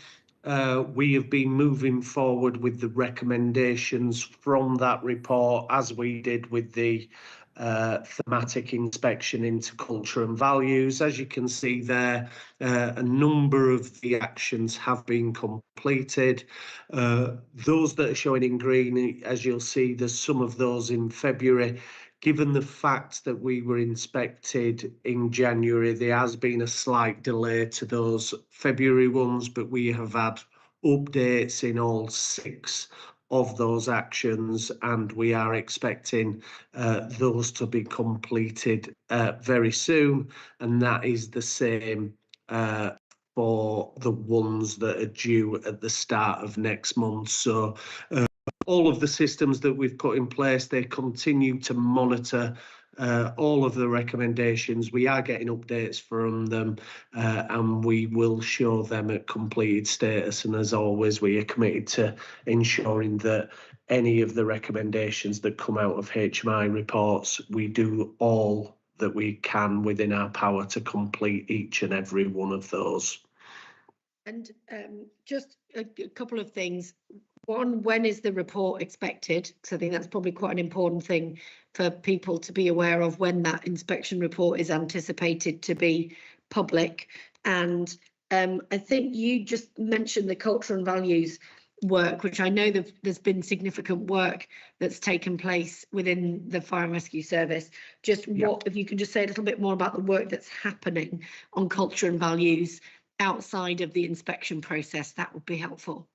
We have been moving forward with the recommendations from that report, as we did with the thematic inspection into culture and values. As you can see there, a number of the actions have been completed. Those that are showing in green, as you'll see, there's some of those in February. Given the fact that we were inspected in January, there has been a slight delay to those February ones, but we have had updates in all 6 of those actions, and we are expecting those to be completed very soon. And that is the same for the ones that are due at the start of next month. So all of the systems that we've put in place, they continue to monitor all of the recommendations. We are getting updates from them, and we will show them at completed status. And as always, we are committed to ensuring that any of the recommendations that come out of HMI reports, we do all that we can within our power to complete each and every one of those. And just a couple of things. One, when is the report expected? Because I think that's probably quite an important thing for people to be aware of, when that inspection report is anticipated to be public. And I think you just mentioned the culture and values work, which I know that there's been significant work that's taken place within the fire and rescue service. Just what, if you can just say a little bit more about the work that's happening on culture and values outside of the inspection process, that would be helpful.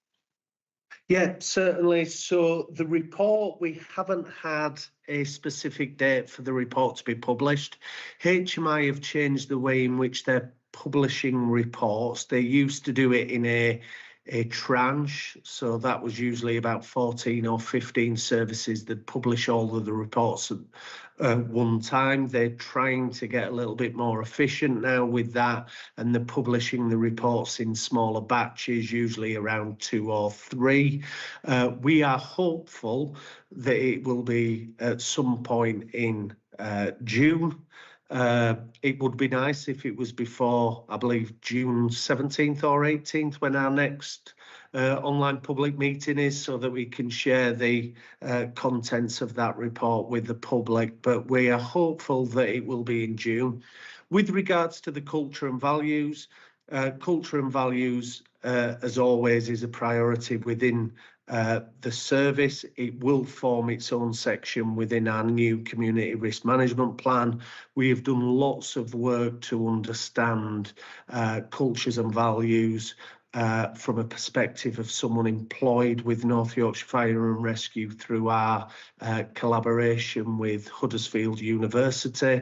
Yeah, certainly. So the report, we haven't had a specific date for the report to be published. HMI have changed the way in which they're publishing reports. They used to do it in a tranche, so that was usually about 14 or 15 services that publish all of the reports at one time. They're trying to get a little bit more efficient now with that, and they're publishing the reports in smaller batches, usually around 2 or 3. We are hopeful that it will be at some point in June. It would be nice if it was before, I believe, June 17th or 18th, when our next online public meeting is, so that we can share the contents of that report with the public. But we are hopeful that it will be in June. With regards to the culture and values, as always, is a priority within the service. It will form its own section within our new community risk management plan. We have done lots of work to understand cultures and values from a perspective of someone employed with North Yorkshire Fire and Rescue through our collaboration with Huddersfield University.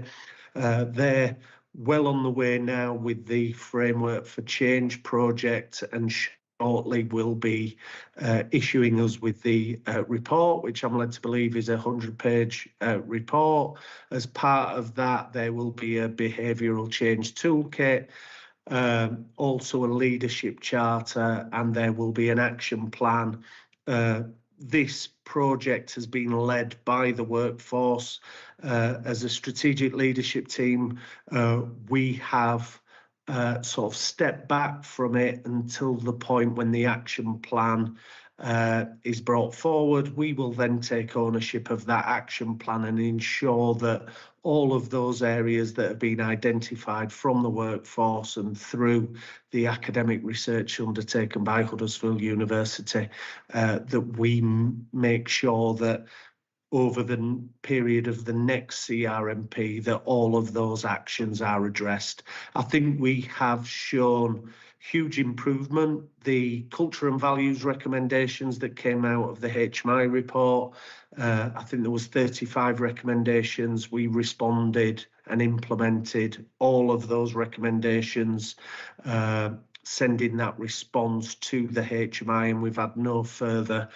They're well on the way now with the Framework for Change project, and shortly will be issuing us with the report, which I'm led to believe is a 100-page report. As part of that, there will be a behavioural change toolkit, also a leadership charter, and there will be an action plan. This project has been led by the workforce. As a strategic leadership team, we have sort of stepped back from it until the point when the action plan is brought forward, we will then take ownership of that action plan and ensure that all of those areas that have been identified from the workforce and through the academic research undertaken by Huddersfield University, that we make sure that over the period of the next CRMP that all of those actions are addressed. I think we have shown huge improvement. The culture and values recommendations that came out of the HMI report, I think there was 35 recommendations. We responded and implemented all of those recommendations, sending that response to the HMI, and we've had no further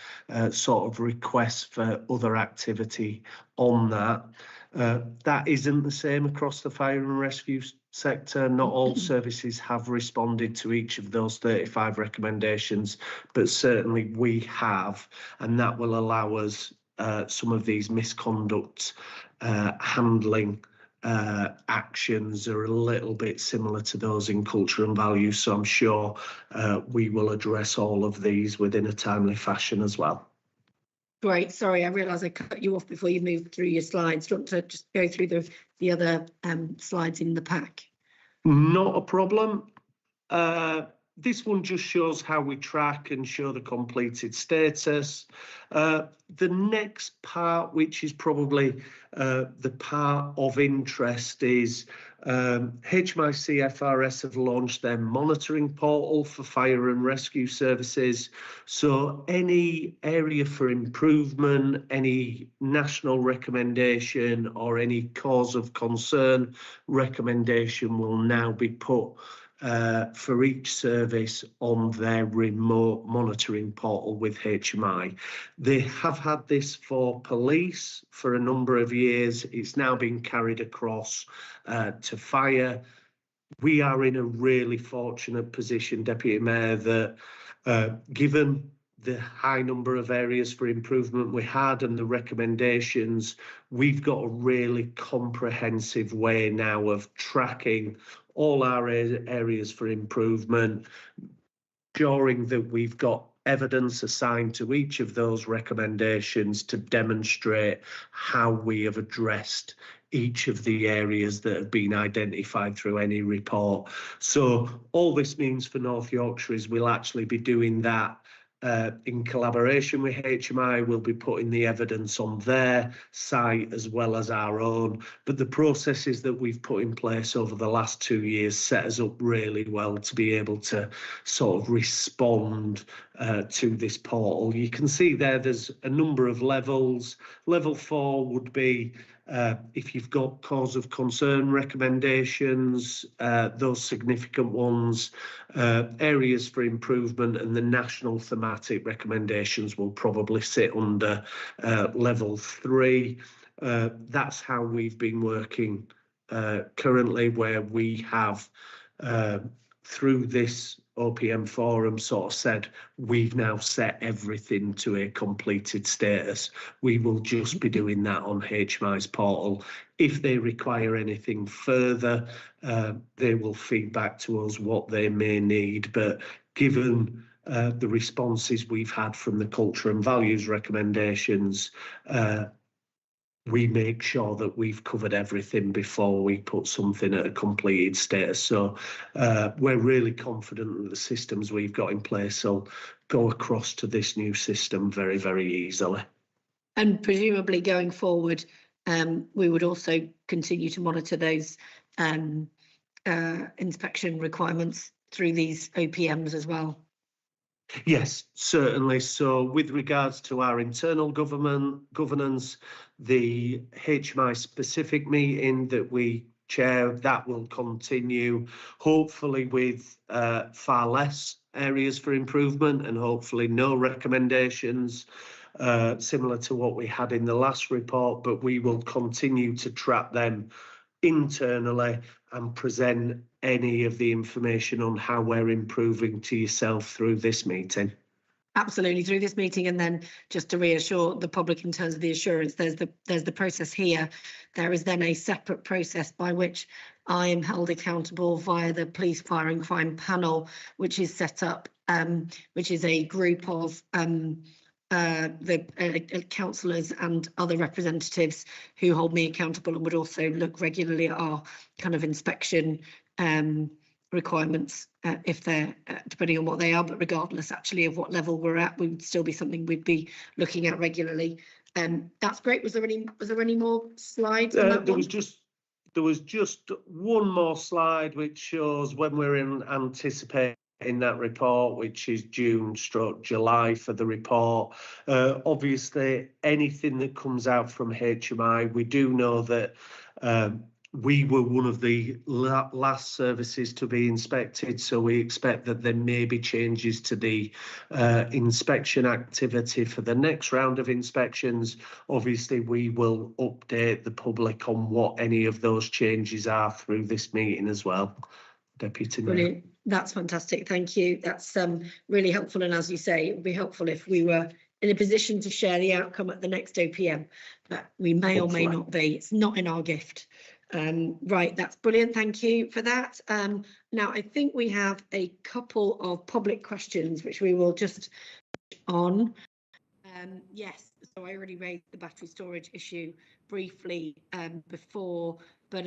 sort of requests for other activity on that. That isn't the same across the fire and rescue sector. Not all services have responded to each of those 35 recommendations, but certainly we have, and that will allow us some of these misconduct handling actions are a little bit similar to those in culture and values, so I'm sure we will address all of these within a timely fashion as well. Great. Sorry, I realise I cut you off before you moved through your slides. Do you want to just go through the other slides in the pack? Not a problem. This one just shows how we track and show the completed status. The next part, which is probably the part of interest, is NYFRS have launched their monitoring portal for fire and rescue services. So any area for improvement, any national recommendation or any cause of concern recommendation will now be put for each service on their remote monitoring portal with HMI. They have had this for police for a number of years. It's now been carried across to fire. We are in a really fortunate position, Deputy Mayor, that given the high number of areas for improvement we had and the recommendations, we've got a really comprehensive way now of tracking all our areas for improvement, ensuring that we've got evidence assigned to each of those recommendations to demonstrate how we have addressed each of the areas that have been identified through any report. So all this means for North Yorkshire is we'll actually be doing that in collaboration with HMI. We'll be putting the evidence on their site as well as our own, but the processes that we've put in place over the last 2 years set us up really well to be able to sort of respond to this portal. You can see there's a number of levels. Level 4 would be if you've got cause of concern recommendations, those significant ones, areas for improvement, and the national thematic recommendations will probably sit under level 3. That's how we've been working currently, where we have through this OPM forum sort of said we've now set everything to a completed status. We will just be doing that on HMI's portal. If they require anything further, they will feed back to us what they may need. But given the responses we've had from the culture and values recommendations, we make sure that we've covered everything before we put something at a completed status. So we're really confident that the systems we've got in place will go across to this new system very, very easily. And presumably going forward, we would also continue to monitor those inspection requirements through these OPMs as well. Yes, certainly. So with regards to our internal governance, the HMI specific meeting that we chair, that will continue, hopefully with far less areas for improvement and hopefully no recommendations similar to what we had in the last report, but we will continue to track them internally and present any of the information on how we're improving to yourself through this meeting. Absolutely, through this meeting, and then just to reassure the public in terms of the assurance, there's the process here. There is then a separate process by which I am held accountable via the Police Fire and Crime Panel, which is set up which is a group of the councillors and other representatives who hold me accountable and would also look regularly at our kind of inspection requirements if they're depending on what they are, but regardless actually of what level we're at, we would still be something we'd be looking at regularly. That's great. Was there any more slides on that there one? was just one more slide which shows when we're anticipating that report, which is June/July for the report. Obviously, anything that comes out from HMI, we do know that we were one of the last services to be inspected, so we expect that there may be changes to the inspection activity for the next round of inspections. Obviously, we will update the public on what any of those changes are through this meeting as well. Deputy Mayor. Brilliant. That's fantastic. Thank you. That's really helpful. And as you say, it would be helpful if we were in a position to share the outcome at the next OPM, but we may or may not be. It's not in our gift. Right, that's brilliant. Thank you for that. Now, I think we have a couple of public questions, which we will just on. Yes, so I already raised the battery storage issue briefly before, but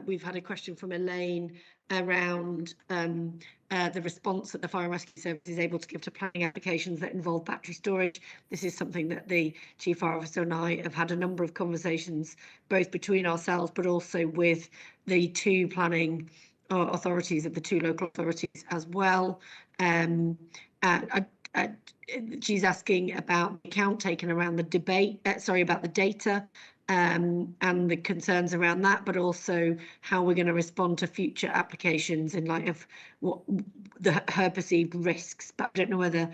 we've had a question from Elaine around the response that the Fire and Rescue Service is able to give to planning applications that involve battery storage. This is something that the Chief Fire Officer and I have had a number of conversations, both between ourselves, but also with the two planning authorities of the two local authorities as well. She's asking about the account taken around the debate, about the data and the concerns around that, but also how we're going to respond to future applications in light of what her perceived risks. But I don't know whether,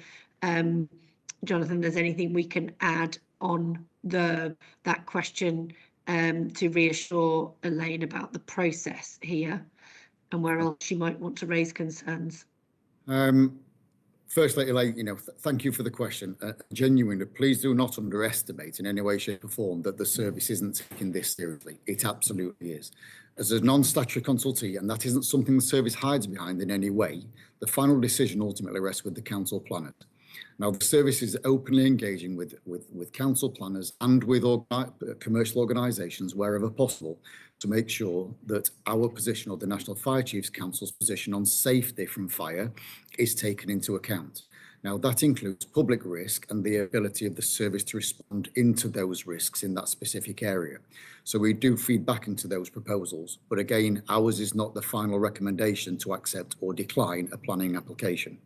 Jonathan, there's anything we can add on that question to reassure Elaine about the process here and where else she might want to raise concerns. Firstly, Elaine, thank you for the question. Genuinely, please do not underestimate in any way, shape or form that the service isn't taking this seriously. It absolutely is. As a non-statutory consultee, and that isn't something the service hides behind in any way, the final decision ultimately rests with the council planners. Now, the service is openly engaging with council planners and with commercial organisations wherever possible to make sure that our position, or the National Fire Chiefs Council's position on safety from fire, is taken into account. Now, that includes public risk and the ability of the service to respond into those risks in that specific area. So we do feed back into those proposals, but again, ours is not the final recommendation to accept or decline a planning application.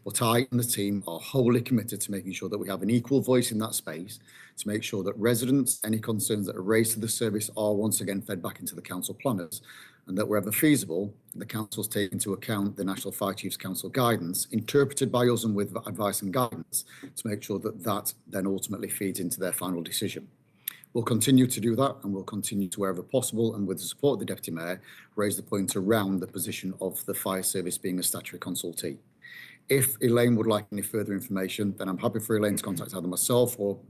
But I and the team are wholly committed to making sure that we have an equal voice in that space, to make sure that residents, any concerns that are raised to the service are once again fed back into the council planners, and that wherever feasible, the councils take into account the National Fire Chiefs Council guidance, interpreted by us and with advice and guidance, to make sure that that then ultimately feeds into their final decision. We'll continue to do that, and we'll continue to, wherever possible, and with the support of the Deputy Mayor, raise the point around the position of the fire service being a statutory consultee. If Elaine would like any further information, then I'm happy for Elaine to contact either myself or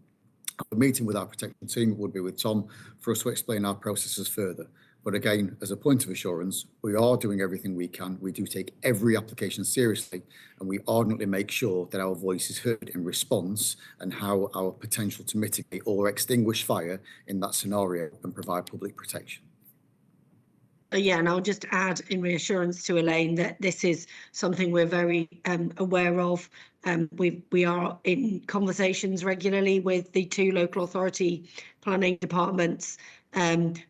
a meeting with our protection team. It would be with Tom for us to explain our processes further. But again, as a point of assurance, we are doing everything we can. We do take every application seriously, and we ardently make sure that our voice is heard in response and how our potential to mitigate or extinguish fire in that scenario and provide public protection. Yeah, and I'll just add in reassurance to Elaine that this is something we're very aware of. We are in conversations regularly with the two local authority planning departments,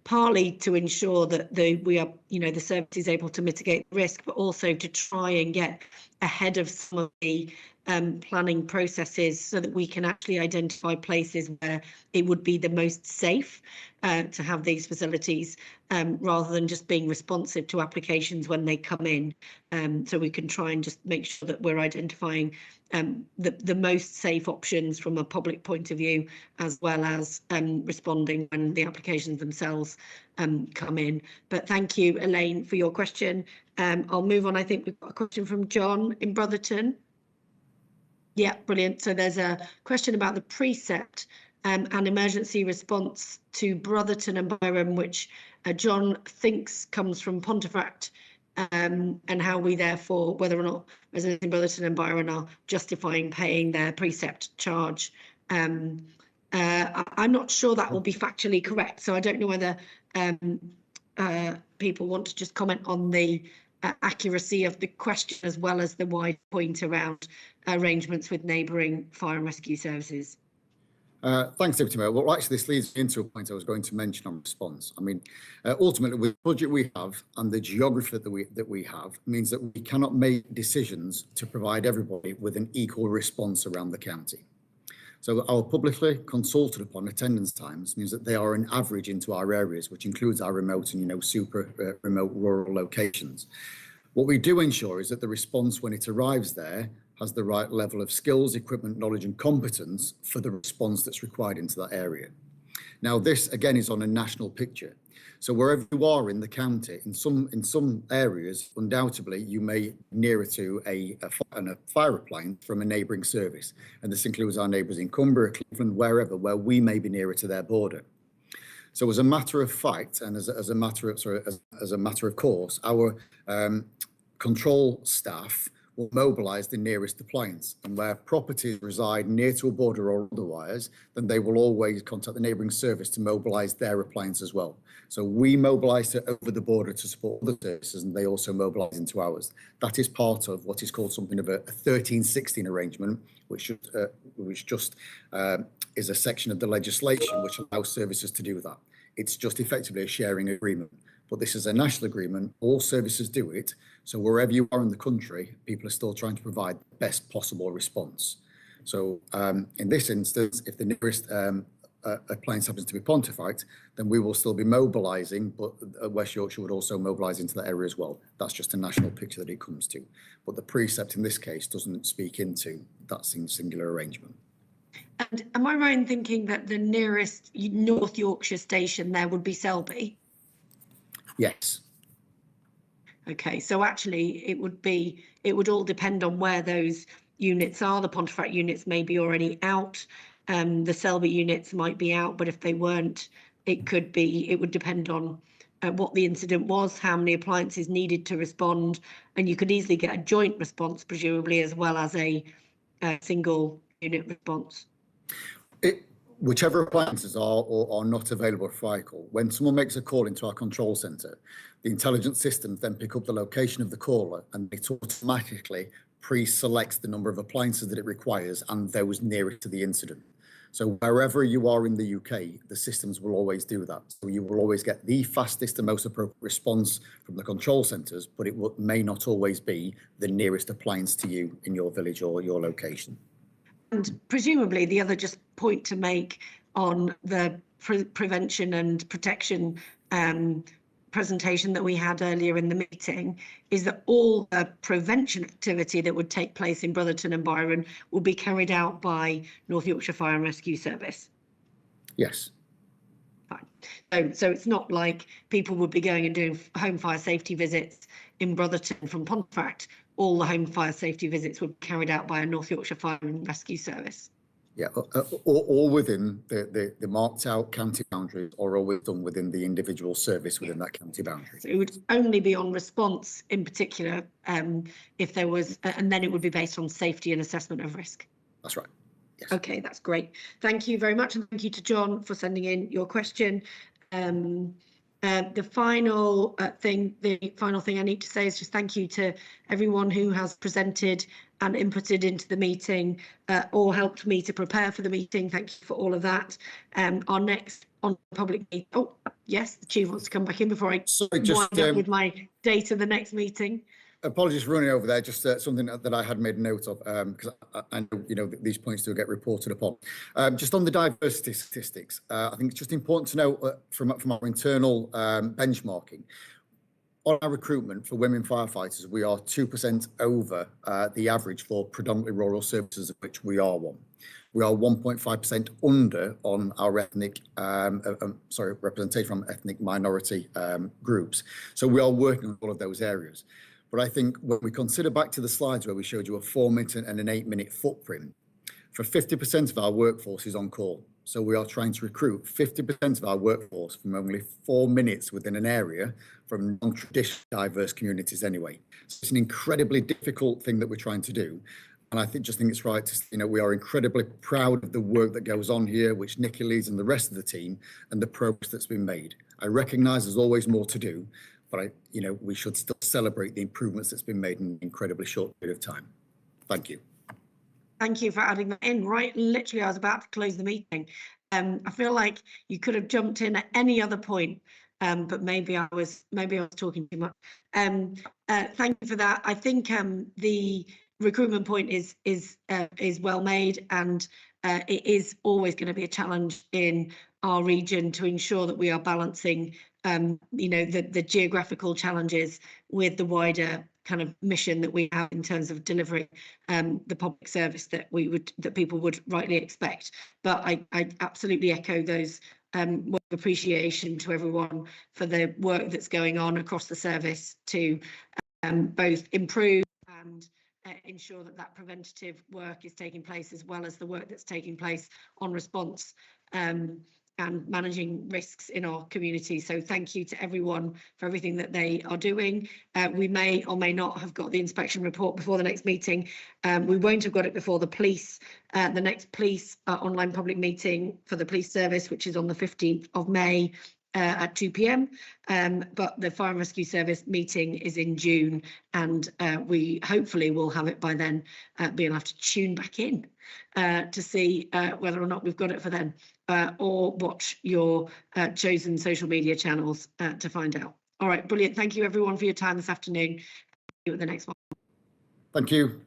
partly to ensure that the service is able to mitigate the risk, but also to try and get ahead of some of the planning processes so that we can actually identify places where it would be the most safe to have these facilities, rather than just being responsive to applications when they come in. So we can try and just make sure that we're identifying the most safe options from a public point of view, as well as responding when the applications themselves come in. But thank you, Elaine, for your question. I'll move on. I think we've got a question from John in Brotherton. Yeah, brilliant. So there's a question about the precept and emergency response to Brotherton and Byram, which John thinks comes from Pontefract and how we therefore, whether or not residents in Brotherton and Byron are justifying paying their precept charge. I'm not sure that will be factually correct, so I don't know whether people want to just comment on the accuracy of the question as well as the wide point around arrangements with neighbouring fire and rescue services. Thanks, Deputy Mayor. Well, actually, this leads into a point I was going to mention on response. I mean, ultimately, with the budget we have and the geography that we have means that we cannot make decisions to provide everybody with an equal response around the county. So our publicly consulted upon attendance times means that they are an average into our areas, which includes our remote and, super remote rural locations. What we do ensure is that the response when it arrives there has the right level of skills, equipment, knowledge and competence for the response that's required into that area. Now, this again is on a national picture. So wherever you are in the county, in some areas, undoubtedly, you may be nearer to a fire appliance from a neighbouring service. And this includes our neighbours in Cumbria, Cleveland, wherever, where we may be nearer to their border. So as a matter of fact, and as a matter of course, our control staff will mobilise the nearest appliance, and where properties reside near to a border or otherwise, then they will always contact the neighbouring service to mobilise their appliance as well. So we mobilise over the border to support other services, and they also mobilise into ours. That is part of what is called something of a 1316 arrangement, which just is a section of the legislation which allows services to do that. It's just effectively a sharing agreement. But this is a national agreement, all services do it. So wherever you are in the country, people are still trying to provide the best possible response. So in this instance, if the nearest appliance happens to be Pontefract, then we will still be mobilising, but West Yorkshire would also mobilise into that area as well. That's just a national picture that it comes to. But the precept in this case doesn't speak into that singular arrangement. And am I right in thinking that the nearest North Yorkshire station there would be Selby? Yes. Okay, so actually it would all depend on where those units are. The Pontefract units may be already out. The Selby units might be out, but if they weren't, it would depend on what the incident was, how many appliances needed to respond, and you could easily get a joint response, presumably, as well as a single unit response. Whichever appliances are or are not available for fire call, when someone makes a call into our control centre, the intelligence systems then pick up the location of the caller and it automatically pre-selects the number of appliances that it requires and those nearest to the incident. So wherever you are in the UK, the systems will always do that. So you will always get the fastest and most appropriate response from the control centres, but it may not always be the nearest appliance to you in your village or your location. And presumably the other just point to make on the prevention and protection presentation that we had earlier in the meeting is that all the prevention activity that would take place in Brotherton and Byron will be carried out by North Yorkshire Fire and Rescue Service. Yes. Fine. So it's not like people would be going and doing home fire safety visits in Brotherton from Pontefract. All the home fire safety visits would be carried out by a North Yorkshire Fire and Rescue Service. Yeah, all within the marked out county boundaries, or always done within the individual service within that county boundary. So it would only be on response in particular if there was, and then it would be based on safety and assessment of risk. That's right. Yes. Okay, that's great. Thank you very much, and thank you to John for sending in your question. The final thing I need to say is just thank you to everyone who has presented and inputted into the meeting or helped me to prepare for the meeting. Thank you for all of that. Our next on public meeting. Oh, yes, the Chief wants to come back in before I wind up with my date of the next meeting. Apologies for running over there, just something that I had made a note of, because I know these points do get reported upon. Just on the diversity statistics, I think it's just important to know from our internal benchmarking, on our recruitment for women firefighters, we are 2% over the average for predominantly rural services, of which we are one. We are 1.5% under on our representation from ethnic minority groups. So we are working on all of those areas. But I think when we consider back to the slides where we showed you a 4-minute and an 8-minute footprint, for 50% of our workforce is on call. So we are trying to recruit 50% of our workforce from only 4 minutes within an area from non-traditional diverse communities anyway. So it's an incredibly difficult thing that we're trying to do. And I think it's right to, you know, we are incredibly proud of the work that goes on here, which Nikki leads and the rest of the team, and the progress that's been made. I recognise there's always more to do, but we should still celebrate the improvements that's been made in an incredibly short period of time. Thank you. Thank you for adding that in. Right, literally, I was about to close the meeting. I feel like you could have jumped in at any other point, but maybe I was talking too much. Thank you for that. I think the recruitment point is well made, and it is always going to be a challenge in our region to ensure that we are balancing, the geographical challenges with the wider kind of mission that we have in terms of delivering the public service that people would rightly expect. But I absolutely echo those word of appreciation to everyone for the work that's going on across the service to both improve and ensure that preventative work is taking place, as well as the work that's taking place on response and managing risks in our community. So thank you to everyone for everything that they are doing. We may or may not have got the inspection report before the next meeting. We won't have got it before the police, the next police online public meeting for the police service, which is on the 15th of May at 2 p.m. But the fire and rescue service meeting is in June, and we hopefully will have it by then. We'll have to tune back in to see whether or not we've got it for then, or watch your chosen social media channels to find out. All right, brilliant. Thank you everyone for your time this afternoon. See you at the next one. Thank you.